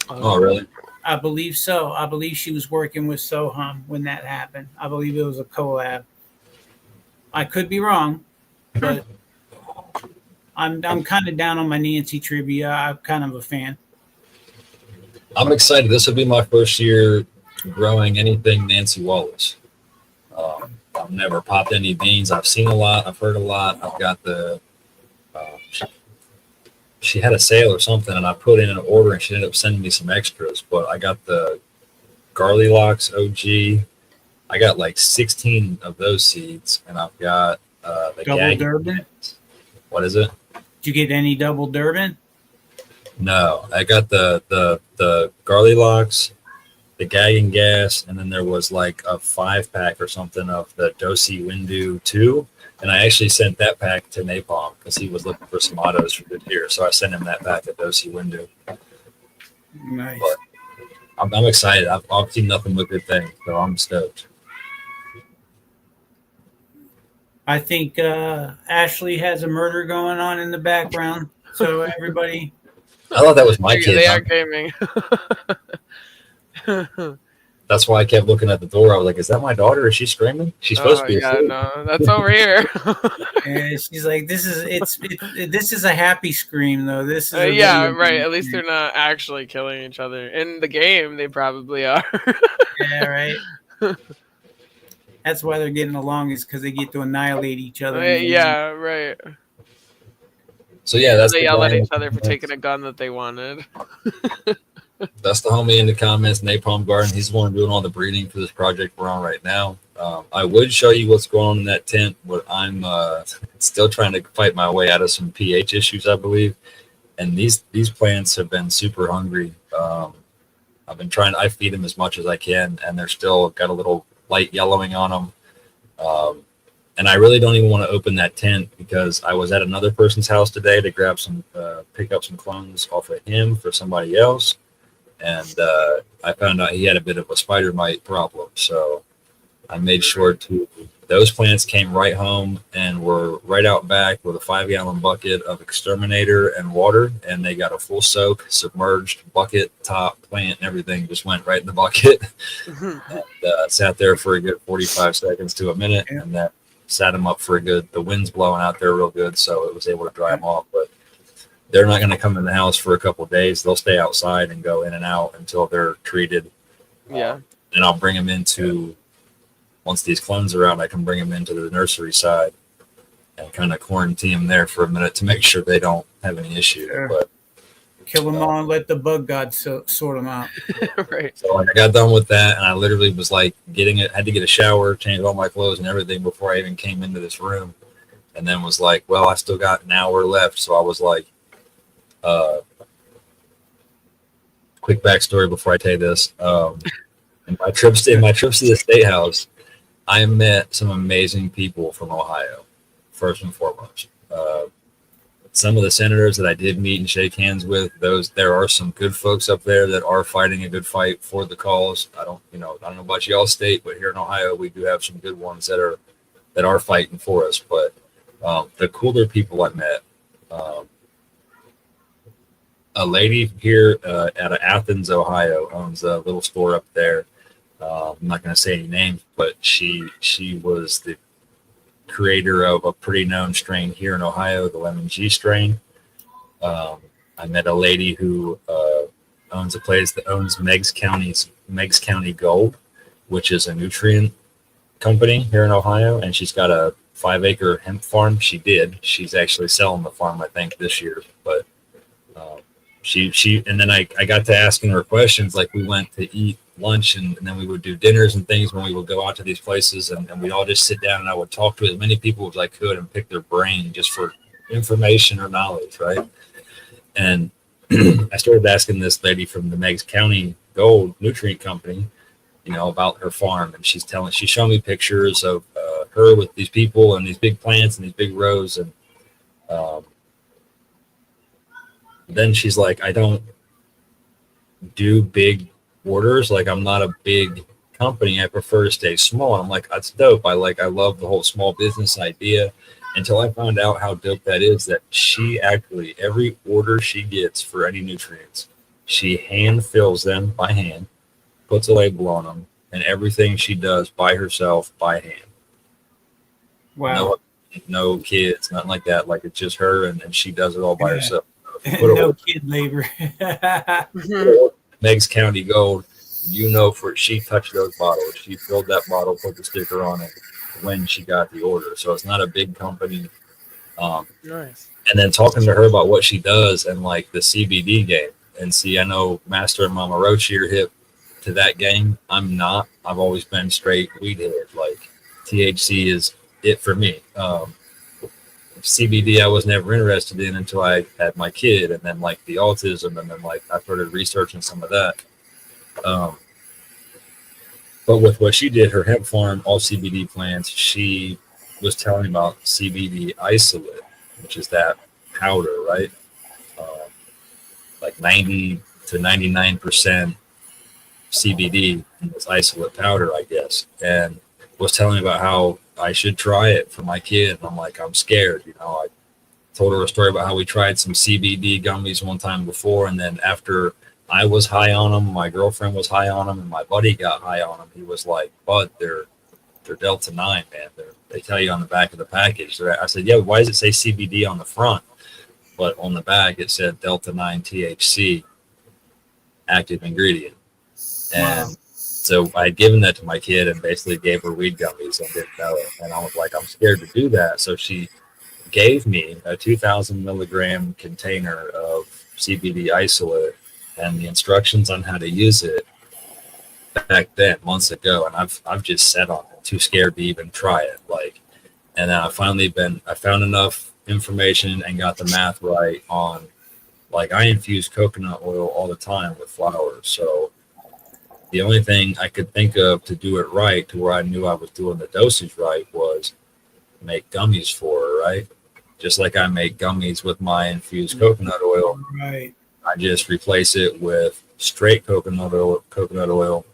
Oh, really? I believe so. I believe she was working with Soham when that happened. I believe it was a collab. I could be wrong, but I'm kind of down on my Nancy trivia. I'm kind of a fan. I'm excited. This will be my first year growing anything Nancy Wallace. I've never popped any beans. I've seen a lot. I've heard a lot. I've got the she had a sale or something, and I put in an order, and she ended up sending me some extras. But I got the Garlylocks OG. I got like 16 of those seeds, and I've got the Double Durban. What is it? Did you get any double Durban? No, I got the Garlylocks, the Gag and Gas, and then there was like a 5-pack or something of the Dosey Windu 2. And I actually sent that pack to Napalm because he was looking for some autos for good here. So I sent him that pack of Dosey Windu. Nice. But I'm excited. I've seen nothing but good things, so I'm stoked. I think Ashley has a murder going on in the background. So everybody. I thought that was my kid. They are gaming. That's why I kept looking at the door. I was like, "Is that my daughter? Is she screaming? She's supposed to be asleep." No, that's over here. And she's like, "This is a happy scream, though. This is yeah, right. At least they're not actually killing each other in the game. They probably are. Yeah, right. That's why they're getting along, is because they get to annihilate each other. Yeah, right. So yeah, that's they yell at each other for taking a gun that they wanted. That's the homie in the comments, Napalm Garden. He's the one doing all the breeding for this project we're on right now. I would show you what's going on in that tent, but I'm still trying to fight my way out of some pH issues, I believe. And these plants have been super hungry. I've been I feed them as much as I can, and they're still got a little light yellowing on them. And I really don't even want to open that tent because I was at another person's house today to grab some, pick up some clones off of him for somebody else. And I found out he had a bit of a spider mite problem. So I made sure those plants came right home and were right out back with a 5-gallon bucket of exterminator and water. And they got a full soak, submerged bucket, top, plant, and everything just went right in the bucket. And sat there for a good 45 seconds to a minute. And that sat them up for the wind's blowing out there real good. So it was able to dry them off. But they're not going to come in the house for a couple of days. They'll stay outside and go in and out until they're treated. Yeah. And I'll bring them into, once these clones are out, I can bring them into the nursery side and kind of quarantine them there for a minute to make sure they don't have any issues. Sure. But kill them all and let the bug god sort them out. Right. So I got done with that, and I literally was like had to get a shower, change all my clothes and everything before I even came into this room. And then was like, well, I still got an hour left. So I was like, quick backstory before I tell you this. In my trips to the state house, I met some amazing people from Ohio, first and foremost. some of the senators that I did meet and shake hands with, there are some good folks up there that are fighting a good fight for the cause. I don't know about y'all state, but here in Ohio, we do have some good ones that are fighting for us. But the cooler people I met, a lady here out of Athens, Ohio, owns a little store up there. I'm not going to say any names, but she was the creator of a pretty known strain here in Ohio, the Lemon G strain. I met a lady who owns a place that owns Meigs County Gold, which is a nutrient company here in Ohio, and she's got a 5-acre hemp farm. She's actually selling the farm, I think, this year. But she and then I got to asking her questions. Like, we went to eat lunch and then we would do dinners and things when we would go out to these places, and we'd all just sit down and I would talk to as many people as I could and pick their brain just for information or knowledge, right? And I started asking this lady from the Meigs County Gold Nutrient Company, about her farm, and she's showing me pictures of her with these people and these big plants and these big rows, and then she's like, I don't do big orders. Like, I'm not a big company. I prefer to stay small. I'm like, that's dope. I love the whole small business idea, until I found out how dope that is, that she actually, every order she gets for any nutrients, she hand fills them by hand, puts a label on them, and everything she does by herself, by hand. Wow. No kids, nothing like that. Like, it's just her, and she does it all by herself. No kid labor. Meigs County Gold, she touched those bottles. She filled that bottle, put the sticker on it when she got the order. So it's not a big company. Nice. And then talking to her about what she does and like the CBD game. And see, I know Master and Mama Roach are hip to that game. I'm not. I've always been straight weed head. Like, THC is it for me. CBD I was never interested in until I had my kid, and then like the autism, and then like I started researching some of that. But with what she did, her hemp farm, all CBD plants, she was telling me about CBD isolate, which is that powder, right? Like 90 to 99% CBD in this isolate powder, I guess, and was telling me about how I should try it for my kid. And I'm like, I'm scared. I told her a story about how we tried some CBD gummies one time before, and then after I was high on them, my girlfriend was high on them, and my buddy got high on them. He was like, "Bud, they're Delta 9, man. They tell you on the back of the package." I said, "Yeah, why does it say CBD on the front, but on the back it said Delta 9 THC active ingredient?" And Wow. so I had given that to my kid and basically gave her weed gummies and didn't know it. And I was like, I'm scared to do that. So she gave me a 2,000 milligram container of CBD isolate and the instructions on how to use it back then, months ago. And I've just sat on it, too scared to even try it. And then I found enough information and got the math right on, like, I infuse coconut oil all the time with flowers. So the only thing I could think of to do it right, to where I knew I was doing the dosage right, was make gummies for her, right? Just like I make gummies with my infused coconut oil. Right. I just replace it with straight coconut oil,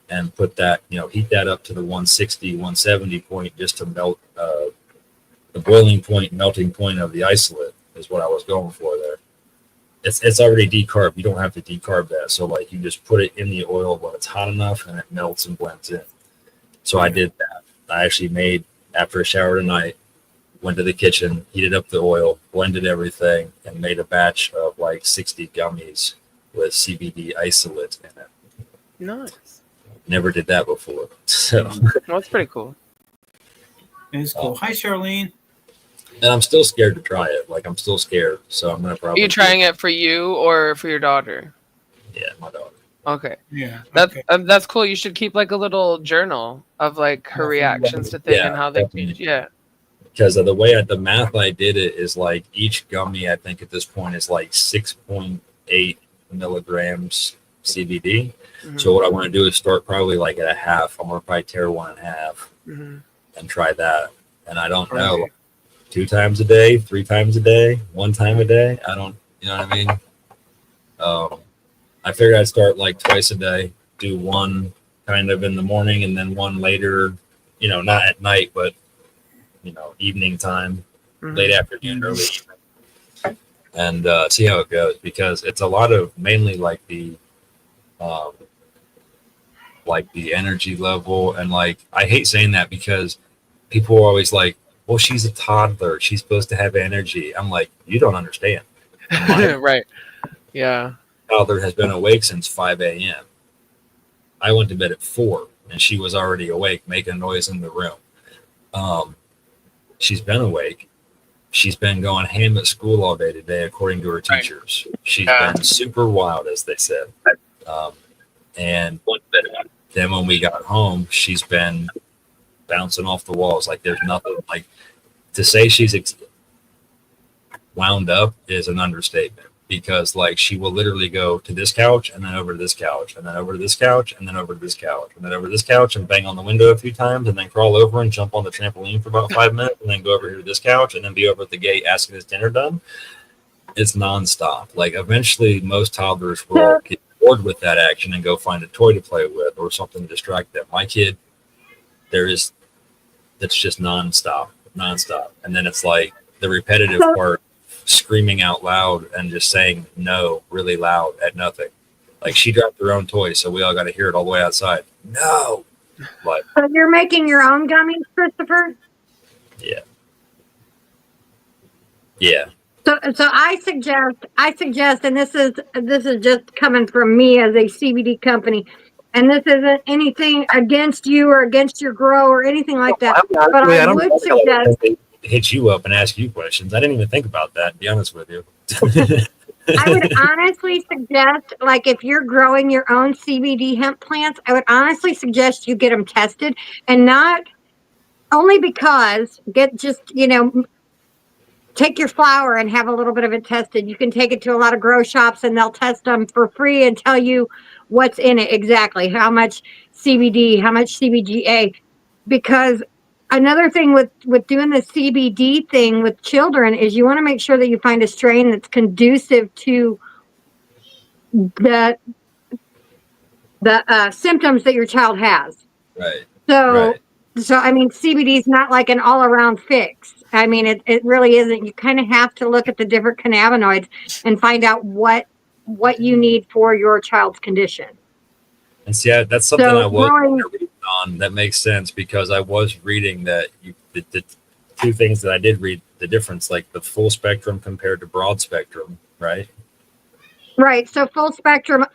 and put that, heat that up to the 160, 170 point, just to melt the boiling point, melting point of the isolate is what I was going for there. It's already decarb. You don't have to decarb that. So like, you just put it in the oil when it's hot enough and it melts and blends in. So I did that. I actually made, after a shower tonight, went to the kitchen, heated up the oil, blended everything, and made a batch of like 60 gummies with CBD isolate in it. Nice. Never did that before. So well, that's pretty cool. It's cool. Hi, Charlene. and I'm still scared to try it. Like, I'm still scared. So I'm going to probably. Are you trying it for you or for your daughter? Yeah, my daughter. Okay. Yeah. That's cool. You should keep like a little journal of like her reactions to things and how they change. Yeah. Because of the way the math I did it is like each gummy, I think at this point is like 6.8 milligrams CBD. Mm-hmm. So what I want to do is start probably like at a half. I'm going to probably tear one in half and try that. And I don't know. 2 times a day, 3 times a day, 1 time a day. I don't, you know what I mean? I figured I'd start like twice a day, do one kind of in the morning and then one later, you know, not at night, but, you know, evening time, late afternoon, early evening, and see how it goes, because it's a lot of mainly like the energy level. And like, I hate saying that because people are always like, well, she's a toddler, she's supposed to have energy. I'm like, you don't understand. Right. Yeah. Toddler has been awake since 5 a.m. I went to bed at 4 and she was already awake making noise in the room. She's been awake. She's been going ham at school all day today, according to her teachers. She's been super wild, as they said. And then when we got home, she's been bouncing off the walls. Like, there's nothing. Like, to say she's wound up is an understatement, because like, she will literally go to this couch and then over to this couch and then over to this couch and then over to this couch and then over to this couch and bang on the window a few times and then crawl over and jump on the trampoline for about 5 minutes and then go over here to this couch and then be over at the gate asking is dinner done. It's nonstop. Like, eventually most toddlers will get bored with that action and go find a toy to play with or something to distract them. My kid, that's just nonstop. And then it's like the repetitive part, screaming out loud and just saying no really loud at nothing. Like, she dropped her own toy, so we all got to hear it all the way outside. No. Like, so you're making your own gummies, Christopher? Yeah. So I suggest, and this is just coming from me as a CBD company, and this isn't anything against you or against your grow or anything like that. But I would suggest, hit you up and ask you questions. I didn't even think about that, to be honest with you. I would honestly suggest, like, if you're growing your own CBD hemp plants, I would honestly suggest you get them tested, and not only because take your flower and have a little bit of it tested. You can take it to a lot of grow shops and they'll test them for free and tell you what's in it exactly, how much CBD, how much CBGA. Because another thing with doing the CBD thing with children is you want to make sure that you find a strain that's conducive to the symptoms that your child has. Right. So I mean, CBD is not like an all-around fix. I mean, it really isn't. You kind of have to look at the different cannabinoids and find out what you need for your child's condition. And see, that's something I was reading on. That makes sense, because I was reading that the 2 things that I did read, the difference, like the full spectrum compared to broad spectrum, right? Right. So full spectrum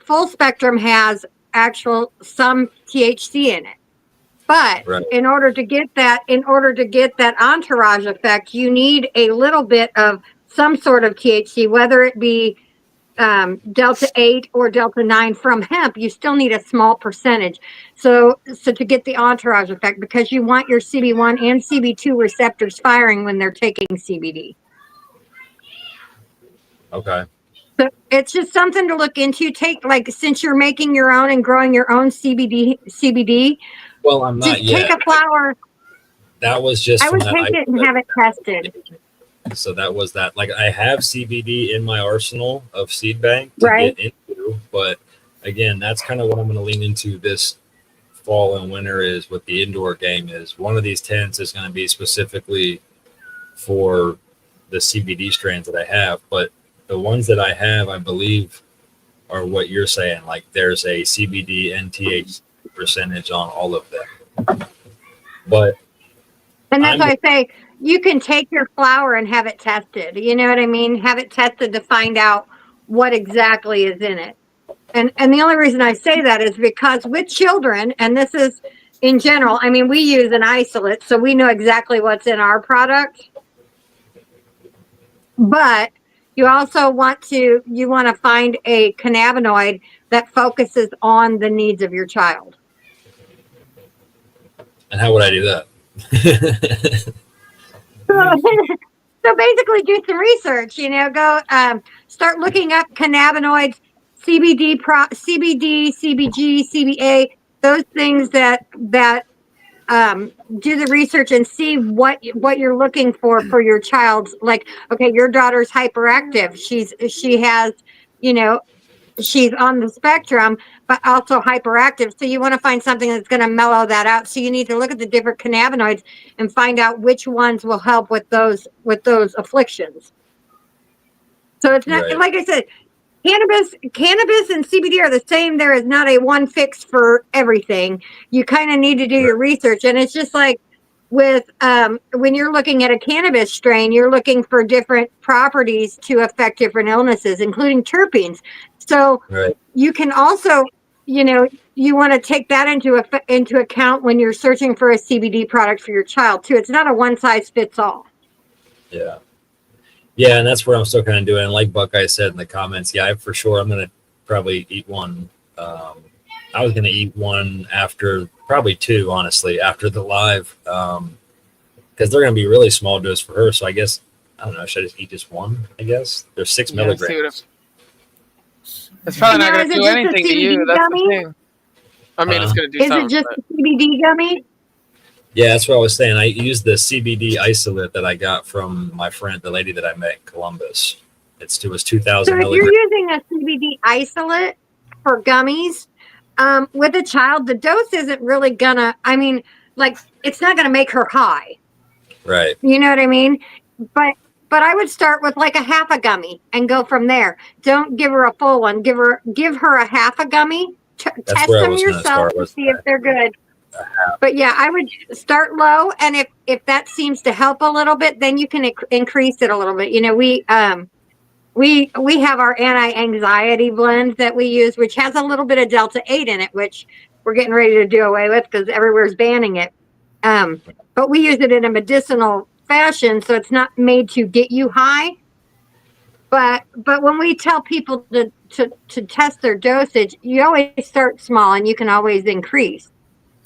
has some THC in it. But in order to get that entourage effect, you need a little bit of some sort of THC, whether it be Delta 8 or Delta 9 from hemp. You still need a small percentage. So to get the entourage effect, because you want your CB1 and CB2 receptors firing when they're taking CBD. Okay. So it's just something to look into. Since you're making your own and growing your own CBD. Well, I'm not yet. Take a flower. That was just. I would take it and have it tested. So that was that. Like, I have CBD in my arsenal of seed bank to get into, but again, that's kind of what I'm going to lean into this fall and winter, is with the indoor game. Is one of these tents is going to be specifically for the CBD strains that I have, but the ones that I have, I believe, are what you're saying. Like, there's a CBD and THC percentage on all of them. And that's why I say you can take your flower and have it tested. You know what I mean? Have it tested to find out what exactly is in it. And the only reason I say that is because with children, and this is in general, I mean, we use an isolate, so we know exactly what's in our product. But you also want to find a cannabinoid that focuses on the needs of your child. And how would I do that? So basically do some research, go start looking up cannabinoids, CBD, CBG, CBA, those things that do the research and see what you're looking for your child's, like, okay, your daughter's hyperactive. She has, you know, she's on the spectrum, but also hyperactive. So you want to find something that's going to mellow that out. So you need to look at the different cannabinoids and find out which ones will help with those afflictions. So it's not, like I said, cannabis and CBD are the same. There is not a one fix for everything. You kind of need to do your research. And it's just like with when you're looking at a cannabis strain, you're looking for different properties to affect different illnesses, including terpenes. So you can also, you know, you want to take that into account when you're searching for a CBD product for your child too. It's not a one size fits all. Yeah. Yeah, and that's what I'm still kind of doing. And like Buckeye said in the comments, yeah, for sure, I'm going to probably eat one. I was going to eat one after, probably two, honestly, after the live, because they're going to be really small dose for her. So I guess, I don't know, should I just eat just one, I guess? There's 6 milligrams. It's probably not going to do anything to you. That's gummy? the thing. I mean, it's going to do something. Is it just a CBD gummy? Yeah, that's what I was saying. I used the CBD isolate that I got from my friend, the lady that I met in Columbus. It was 2,000 So if milligrams. you're using a CBD isolate for gummies, with a child, the dose isn't really gonna, I mean, like, it's not gonna make her high. Right. You know what I mean? But I would start with like a half a gummy and go from there. Don't give her a full one. Give her a half a gummy. Test them yourself to see if they're good. But yeah, I would start low, and if that seems to help a little bit, then you can increase it a little bit. You know, we have our anti-anxiety blend that we use, which has a little bit of Delta-8 in it, which we're getting ready to do away with because everywhere's banning it. But we use it in a medicinal fashion, so it's not made to get you high. But when we tell people to test their dosage, you always start small, and you can always increase.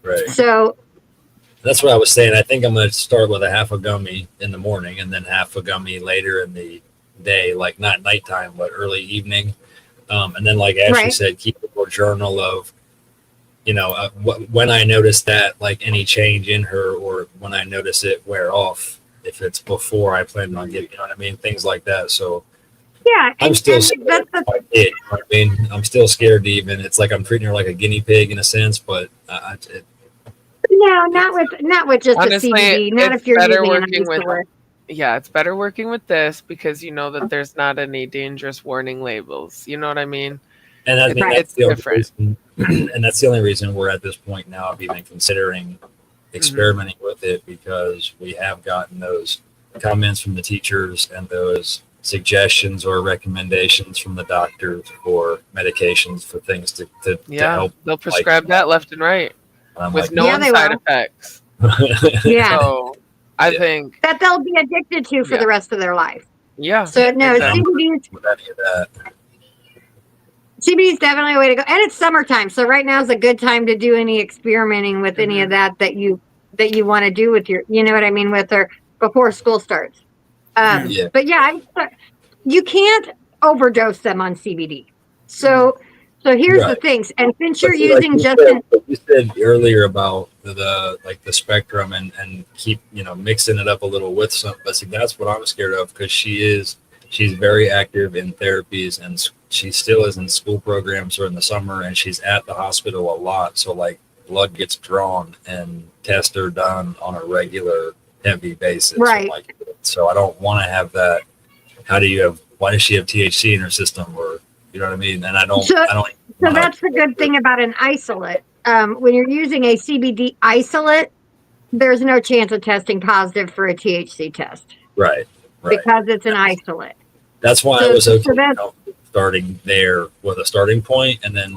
Right. So that's what I was saying. I think I'm going to start with a half a gummy in the morning and then half a gummy later in the day, like not nighttime, but early evening. And then, like Ashley said, keep a little journal of, you know, when I notice that, like any change in her, or when I notice it wear off, if it's before I planned on getting, you know what I mean? Things like that. So yeah, I'm still scared. You know what I mean? I'm still scared to even, it's like I'm treating her like a guinea pig in a sense, but no, not with just honestly, the CBD. Not if you're better using working with. isolate. Yeah, it's better working with this because you know that there's not any dangerous warning labels. You know what I mean? And I mean, it's different. And that's the only reason we're at this point now of even considering experimenting with it, because we have gotten those comments from the teachers and those suggestions or recommendations from the doctors for medications for things to help. They'll prescribe that left and right with known side effects. Yeah. So I think that they'll be addicted to for the rest of their life. Yeah. So no, CBD is definitely a way to go, and it's summertime, so right now is a good time to do any experimenting with any of that you want to do with your, you know what I mean, with her before school starts. But yeah, you can't overdose them on CBD. So here's the things, and since you're using you said earlier about the spectrum and keep, you know, mixing it up a little with some, but see, that's what I'm scared of, because she's very active in therapies, and she still is in school programs or in the summer, and she's at the hospital a lot. So like blood gets drawn and tests are done on a regular heavy basis. Right. So I don't want to have that. Why does she have THC in her system, or, you know what I mean? And I don't. So that's the good thing about an isolate. When you're using a CBD isolate, there's no chance of testing positive for a THC test. Right. Because it's an isolate. That's why I was okay starting there with a starting point, and then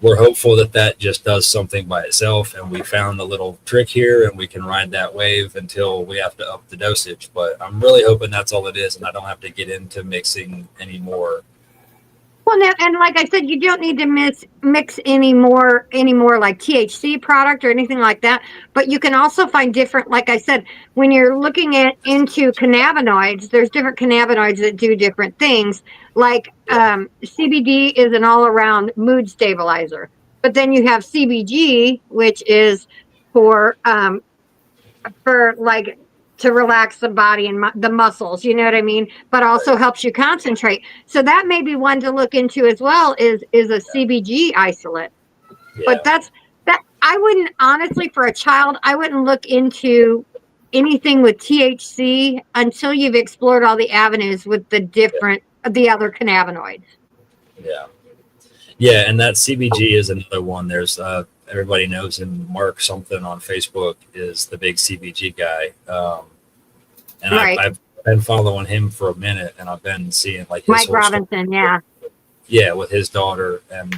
we're hopeful that just does something by itself, and we found a little trick here, and we can ride that wave until we have to up the dosage. But I'm really hoping that's all it is, and I don't have to get into mixing anymore. Well, now, and like I said, you don't need to mix any more like THC product or anything like that. But you can also find different, like I said, when you're looking into cannabinoids, there's different cannabinoids that do different things. Like CBD is an all-around mood stabilizer, but then you have CBG, which is for like to relax the body and the muscles, you know what I mean? But also helps you concentrate. So that may be one to look into as well, is a CBG isolate. Yeah. But that I wouldn't, honestly, for a child, I wouldn't look into anything with THC until you've explored all the avenues with the other cannabinoids. Yeah. Yeah, and that CBG is another one. There's everybody knows him, Mark something on Facebook is the big CBG guy. And Right. I've been following him for a minute, and I've been seeing like his Mike whole Robinson, story. yeah. Yeah, with his daughter, and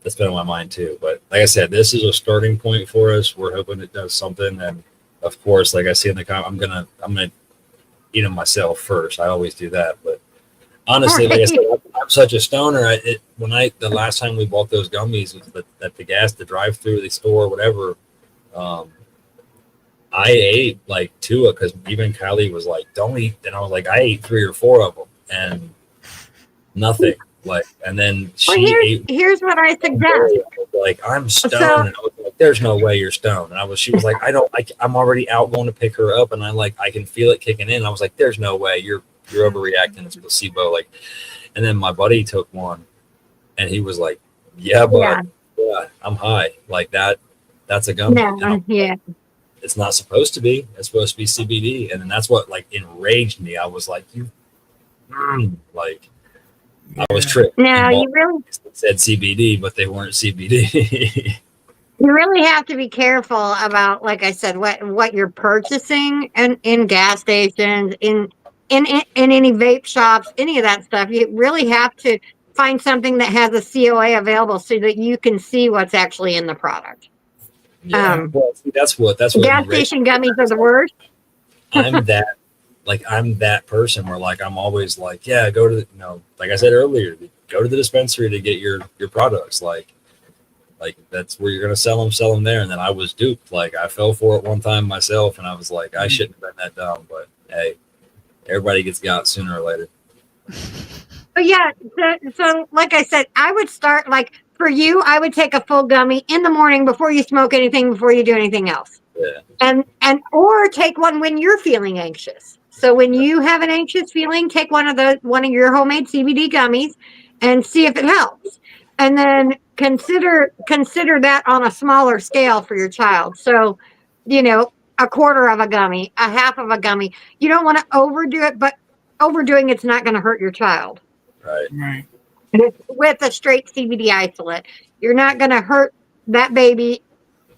that's been on my mind too. But like I said, this is a starting point for us. We're hoping it does something, and of course, like I see in the comment, I'm gonna eat them myself first. I always do that, but honestly, like I said, I'm such a stoner. The last time we bought those gummies at the drive-through, the store, whatever, I ate like two, because even Kylie was like, "Don't eat," and I was like, "I ate 3 or 4 of them," and nothing. Like, and then here's what I suggest. Like, I'm stoned, and I was like, "There's no way you're stoned." And she was like, I'm already out going to pick her up, and I can feel it kicking in. And I was like, "There's no way you're overreacting. It's placebo." Like, and then my buddy took one, and he was like, "Yeah, but yeah, I'm high." Like that's a gummy. Yeah. It's not supposed to be. It's supposed to be CBD, and then that's what like enraged me. I was like, like. I was tricked. No, you really said CBD, but they weren't CBD. You really have to be careful about, like I said, what you're purchasing in gas stations, in any vape shops, any of that stuff. You really have to find something that has a COA available so that you can see what's actually in the product. Yeah, well, see, that's what gas station gummies are the worst. I'm that person where like I'm always like, yeah, go to like I said earlier, go to the dispensary to get your products. Like that's where you're gonna sell them there. And then I was duped. Like I fell for it one time myself, and I was like, I shouldn't have been that dumb. But hey, everybody gets got sooner or later. But yeah, so like I said, I would start, like for you, I would take a full gummy in the morning before you smoke anything, before you do anything else. Yeah. And or take one when you're feeling anxious. So when you have an anxious feeling, take one of your homemade CBD gummies and see if it helps. And then consider that on a smaller scale for your child. So, a quarter of a gummy, a half of a gummy. You don't want to overdo it, but overdoing it's not going to hurt your child. Right. With a straight CBD isolate, you're not going to hurt that baby.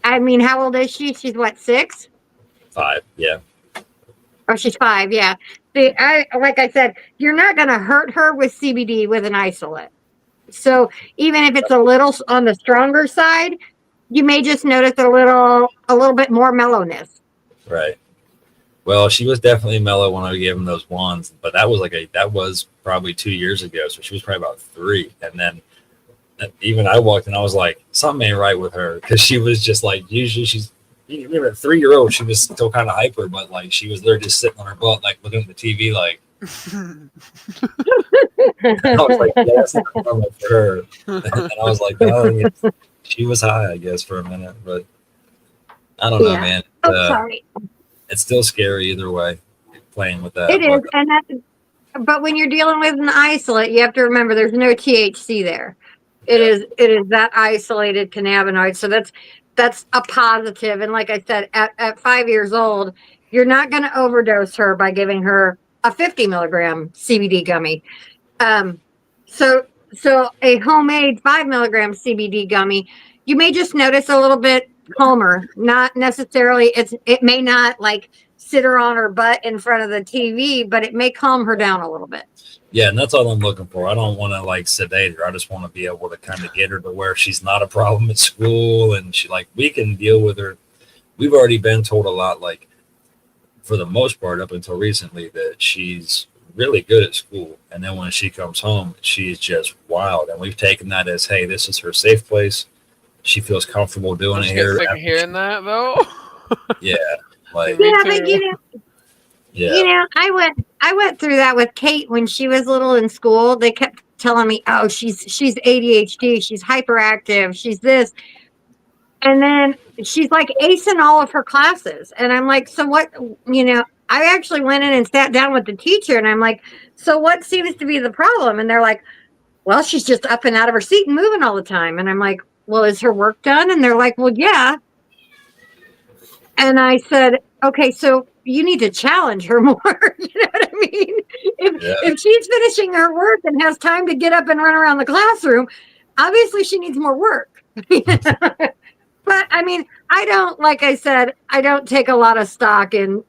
I mean, how old is she? She's what, 6? 5, yeah. Oh, she's 5, yeah. See, like I said, you're not going to hurt her with CBD with an isolate. So even if it's a little on the stronger side, you may just notice a little bit more mellowness. Right. Well, she was definitely mellow when I gave him those ones, but that was probably 2 years ago. So she was probably about 3. And then even I walked and I was like, something ain't right with her. Cause she was just like, usually even a 3-year-old, she was still kind of hyper, but like she was there just sitting on her butt, like looking at the TV, like. I was like, yeah, that's not normal for her. And I was like, oh, she was high, I guess, for a minute, but I don't know, man. Sorry. It's still scary either way, playing with that. It is, but when you're dealing with an isolate, you have to remember there's no THC there. It is that isolated cannabinoid, so that's a positive. And like I said, at 5 years old, you're not going to overdose her by giving her a 50 milligram CBD gummy. So a homemade 5 milligram CBD gummy, you may just notice a little bit calmer. Not necessarily, it may not like sit her on her butt in front of the TV, but it may calm her down a little bit. Yeah, and that's all I'm looking for. I don't want to like sedate her. I just want to be able to kind of get her to where she's not a problem at school, and we can deal with her. We've already been told a lot, like for the most part up until recently, that she's really good at school, and then when she comes home, she's just wild. And we've taken that as, hey, this is her safe place. She feels comfortable doing it here. Sick of hearing that though. Yeah, like but I went through that with Kate when she was little in school. They kept telling me, oh, she's ADHD, she's hyperactive, she's this. And then she's like acing all of her classes. And I'm like, so what, I actually went in and sat down with the teacher and I'm like, so what seems to be the problem? And they're like, well, she's just up and out of her seat and moving all the time. And I'm like, well, is her work done? And they're like, well, yeah. And I said, okay, so you need to challenge her more. You know what I mean? If she's finishing her work and has time to get up and run around the classroom, obviously she needs more work. But I mean, like I said, I don't take a lot of stock in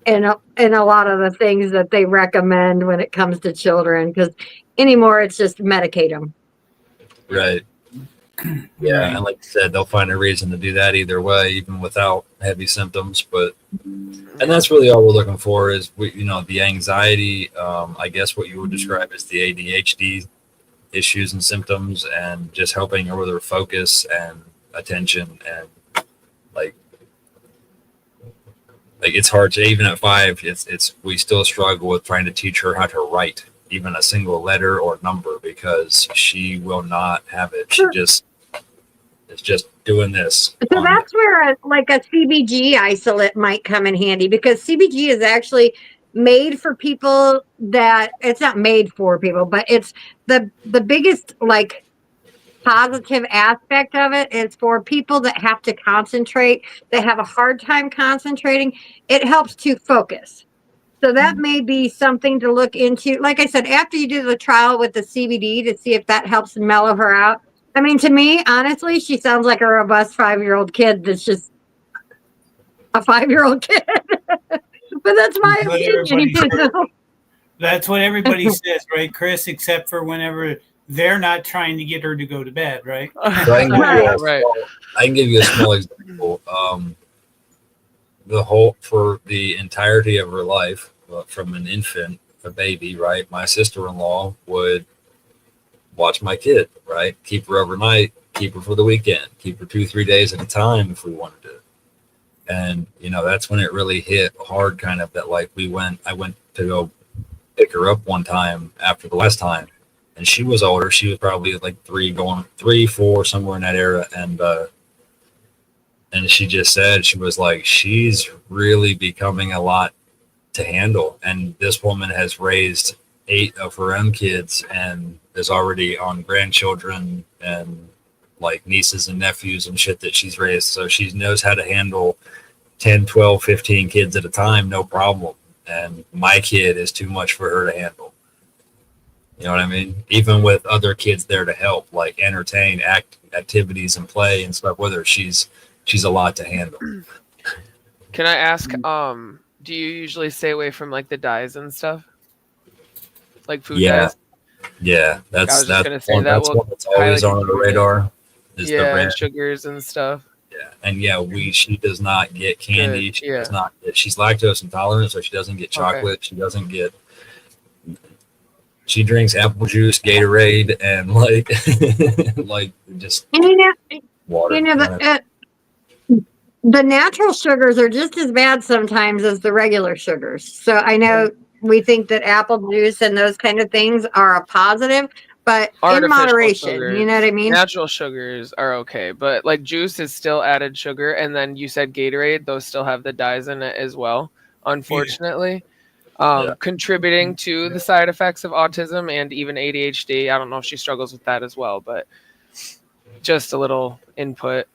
a lot of the things that they recommend when it comes to children, because anymore it's just medicate them. Right. Yeah, and like you said, they'll find a reason to do that either way, even without heavy symptoms. And that's really all we're looking for is the anxiety. I guess what you would describe as the ADHD issues and symptoms, and just helping her with her focus and attention, and like it's hard to, even at 5, we still struggle with trying to teach her how to write even a single letter or number, because she will not have it. She just is just doing this. So that's where a CBG isolate might come in handy, because CBG is actually made for people that it's not made for people, but it's the biggest positive aspect of it is for people that have to concentrate, that have a hard time concentrating. It helps to focus. So that may be something to look into. Like I said, after you do the trial with the CBD to see if that helps mellow her out. I mean, to me, honestly, she sounds like a robust 5-year-old kid that's just a 5-year-old kid. But that's my opinion. That's what everybody says, right, Chris? Except for whenever they're not trying to get her to go to bed, right? So I can give you a small example. For the entirety of her life, from an infant, a baby, right? My sister-in-law would watch my kid, right? Keep her overnight, keep her for the weekend, keep her 2-3 days at a time if we wanted to. And that's when it really hit hard, kind of that I went to go pick her up one time after the last time, and she was older. She was probably 3, 4, somewhere in that era. And she just said, she was like, she's really becoming a lot to handle. And this woman has raised 8 of her own kids and is already on grandchildren and nieces and nephews and shit that she's raised. So she knows how to handle 10, 12, 15 kids at a time, no problem. And my kid is too much for her to handle. You know what I mean? Even with other kids there to help, entertain, activities and play and stuff with her, she's a lot to handle. Can I ask, do you usually stay away from the dyes and stuff? Like food dyes? Yeah, that's one that's always on the radar. Is the red sugars and stuff. Yeah, and she does not get candy. Good. She does not. She's lactose intolerant, so she doesn't get chocolate. Okay. She doesn't get. She drinks apple juice, Gatorade, and just water. The natural sugars are just as bad sometimes as the regular sugars. So I know we think that apple juice and those kind of things are a positive, but in moderation, sugars. You know what I mean? Natural sugars are okay, but juice is still added sugar. And then you said Gatorade, those still have the dyes in it as well, unfortunately. Contributing to the side effects of autism and even ADHD. I don't know if she struggles with that as well, but just a little input.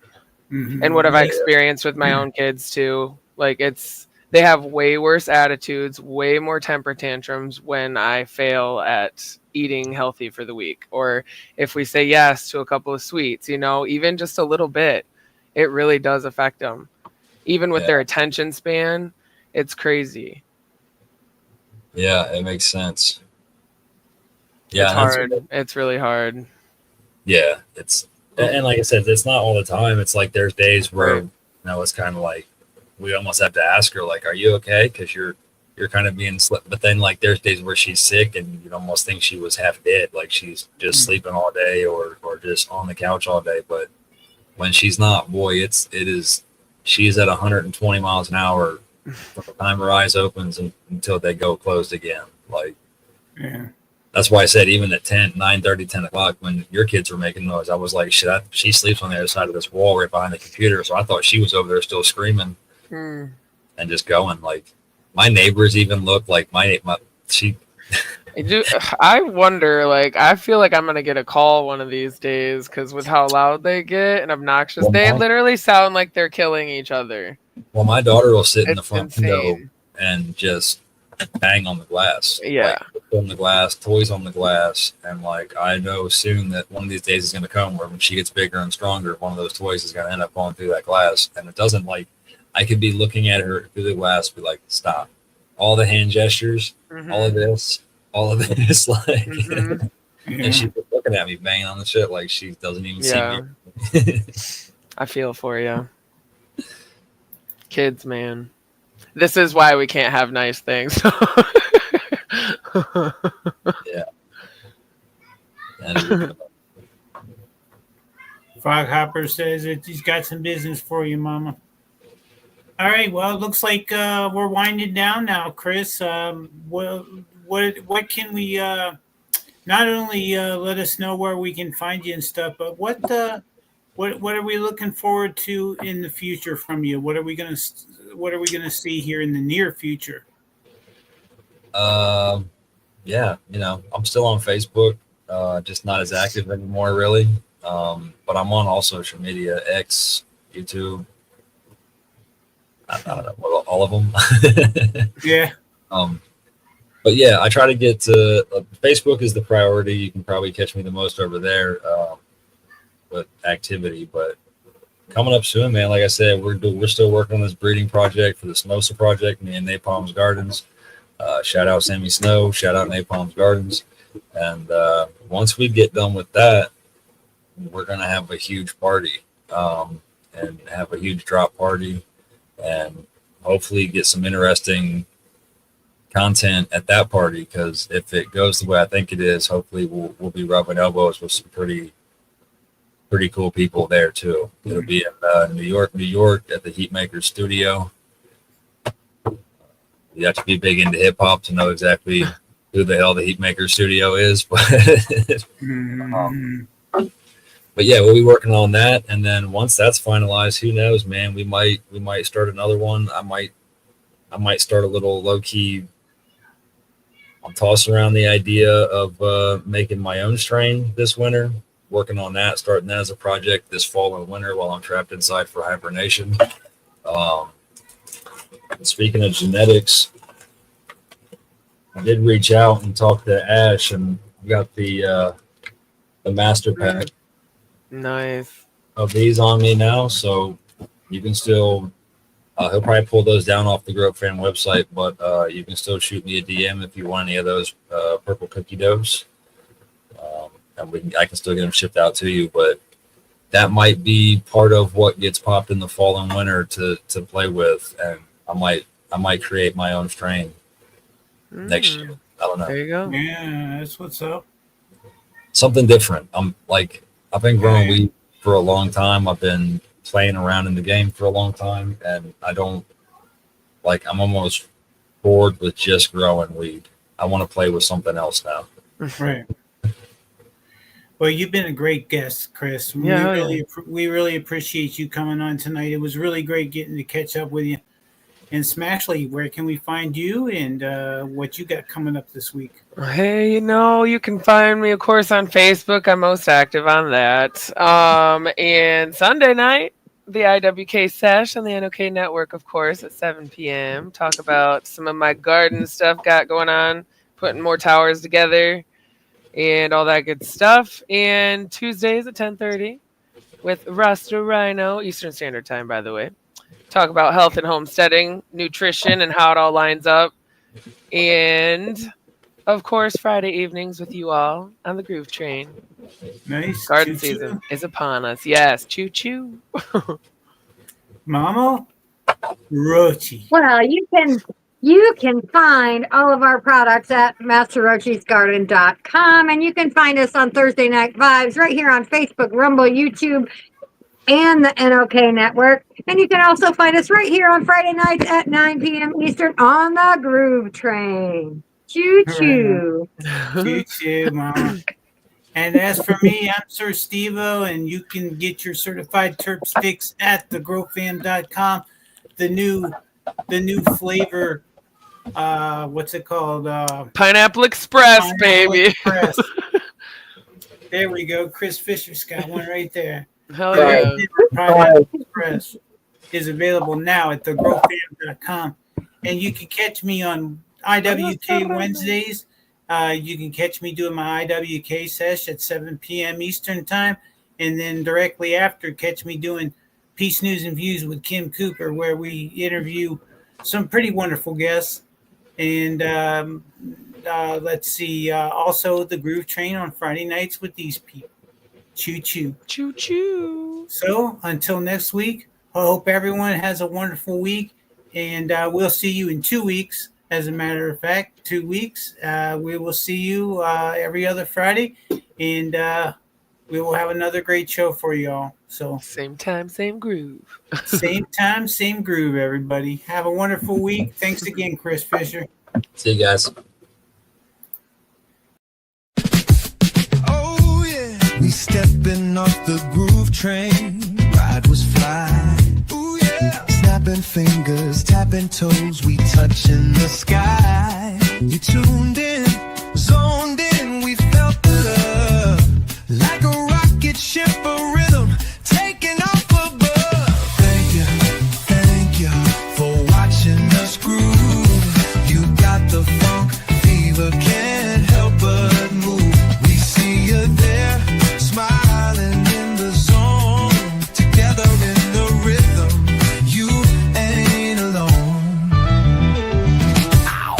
Mm-hmm. And what have I experienced with my own kids too? They have way worse attitudes, way more temper tantrums when I fail at eating healthy for the week. Or if we say yes to a couple of sweets, even just a little bit, it really does affect them. Even with their attention span, it's crazy. Yeah, it makes sense. Yeah, it's hard. It's really hard. Yeah, and like I said, it's not all the time. It's there's days where it's kind of we almost have to ask her are you okay? Because you're kind of being slipped. But then there's days where she's sick and you'd almost think she was half dead, she's just sleeping all day or just on the couch all day. But when she's not, boy, she's at 120 miles an hour from the time her eyes opens until they go closed again. That's why I said even at 9:30, 10 o'clock, when your kids were making noise, I was like, shit, she sleeps on the other side of this wall right behind the computer. So I thought she was over there still screaming and just going. Like, my neighbors even look like she. I wonder, like, I feel like I'm going to get a call one of these days because with how loud they get and obnoxious, they literally sound like they're killing each other. Well, my daughter will sit in the front insane. window and just bang on the glass. Yeah. Like, on the glass, toys on the glass. And like, I know soon that one of these days is going to come where when she gets bigger and stronger, one of those toys is going to end up going through that glass. And it doesn't, like, I could be looking at her through the glass, be like, stop. All the hand gestures, all of this, like, and she's looking at me banging on the shit like she doesn't even see me. I feel for you. Kids, man. This is why we can't have nice things. Yeah. And Frog Hopper says that he's got some business for you, Mama. All right. Well, it looks like we're winding down now, Chris. What can we not only let us know where we can find you and stuff, but what are we looking forward to in the future from you? What are we gonna see here in the near future? Yeah, I'm still on Facebook, just not as active anymore, really. But I'm on all social media, X, YouTube. I don't know, all of them. Yeah. But yeah, I try to get to Facebook is the priority. You can probably catch me the most over there with activity. But coming up soon, man. Like I said, we're still working on this breeding project for the Snosa project, me and Napalm's Gardens. Shout out Sammy Snow. Shout out Napalm's Gardens. And once we get done with that, we're gonna have a huge party and have a huge drop party, and hopefully get some interesting content at that party, because if it goes the way I think it is, hopefully we'll be rubbing elbows with some pretty cool people there too. It'll be in New York at the Heatmaker Studio. You have to be big into hip hop to know exactly who the hell the Heatmaker Studio is, but but yeah, we'll be working on that, and then once that's finalized, who knows, man? We might start another one. I might start a little low key. I'm tossing around the idea of making my own strain this winter, working on that, starting that as a project this fall and winter while I'm trapped inside for hibernation. Speaking of genetics, I did reach out and talk to Ash, and got the master pack Nice. of these on me now, so you can still he'll probably pull those down off the Grove Fan website, but you can still shoot me a DM if you want any of those purple cookie doughs, and I can still get them shipped out to you. But that might be part of what gets popped in the fall and winter to play with, and I might create my own strain next year. I don't know. There you go. Yeah, that's what's up. Something different. I've been growing weed for a long time. I've been playing around in the game for a long time, and I'm almost bored with just growing weed. I want to play with something else now. Right. Well, you've been a great guest, Chris. Yeah, We really appreciate you coming on tonight. It was really great getting to catch up with you. And Smashley, where can we find you, and what you got coming up this week? Hey, you can find me, of course, on Facebook. I'm most active on that. And Sunday night, the IWK Sesh on the NOK Network, of course, at 7 p.m. Talk about some of my garden stuff got going on, putting more towers together, and all that good stuff. And Tuesdays at 10:30 with Rasta Rhino, Eastern Standard Time, by the way. Talk about health and homesteading, nutrition, and how it all lines up. And, of course, Friday evenings with you all on the Groove Train. Nice. Garden Choo-choo. season is upon us. Yes, choo-choo. Mama Rochi. Well, you can find all of our products at masterrochesgarden.com, and you can find us on Thursday Night Vibes right here on Facebook, Rumble, YouTube, and the NOK Network. And you can also find us right here on Friday nights at 9 p.m. Eastern on the Groove Train. Choo choo. Choo choo, Mama. And as for me, I'm Sir Steve-O, and you can get your certified terps fix at thegrowfam.com. The new flavor, what's it called? Pineapple Express, baby. Express. There we go. Chris Fisher's got one right there. Hell yeah. Pineapple Express is available now at thegrowfam.com. And you can catch me on IWK Wednesdays. You can catch me doing my IWK sesh at 7 p.m. Eastern time. And then directly after, catch me doing Peace News and Views with Kim Cooper, where we interview some pretty wonderful guests. And let's see, also the Groove Train on Friday nights with these people. Choo choo. Choo choo. So until next week, I hope everyone has a wonderful week. And we'll see you in 2 weeks. As a matter of fact, 2 weeks. We will see you every other Friday. And we will have another great show for you all. So same time, same groove. Same time, same groove, everybody. Have a wonderful week. Thanks again, Chris Fisher. See you guys. Oh yeah, we stepping off the groove train. Ride was fly. Ooh yeah, snapping fingers, tapping toes, we touching the sky. You tuned in, zoned in, we felt the love like a rocket ship of rhythm taking off above. Thank you for watching us groove. You got the funk fever, can't help but move. We see you there, smiling in the zone, together in the rhythm. You ain't alone. Ow.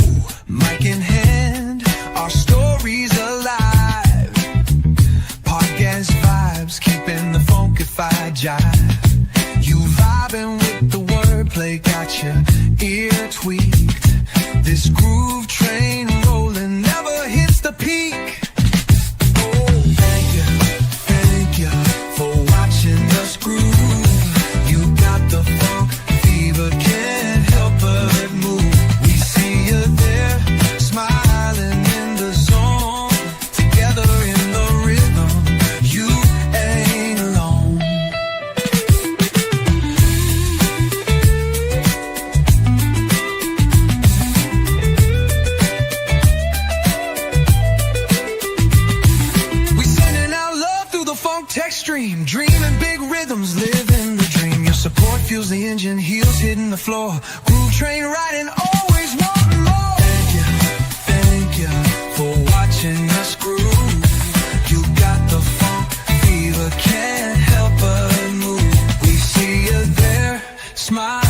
Mic in hand, our stories alive. Podcast vibes, keeping the funkified jive. You vibing with the wordplay, got your ear tweaked. This groove train rolling never hits the peak. Oh, thank you for watching us groove. You got the funk fever, can't help but move. We see you there, smiling in the zone, together in the rhythm. You ain't alone. We sending out love through the funk text stream, dreaming big rhythms, living the dream. Your support fuels the engine, heels hitting the floor. Groove train riding, always wanting more. Thank you for watching us groove. You got the funk fever, can't help but move. We see you there, smile.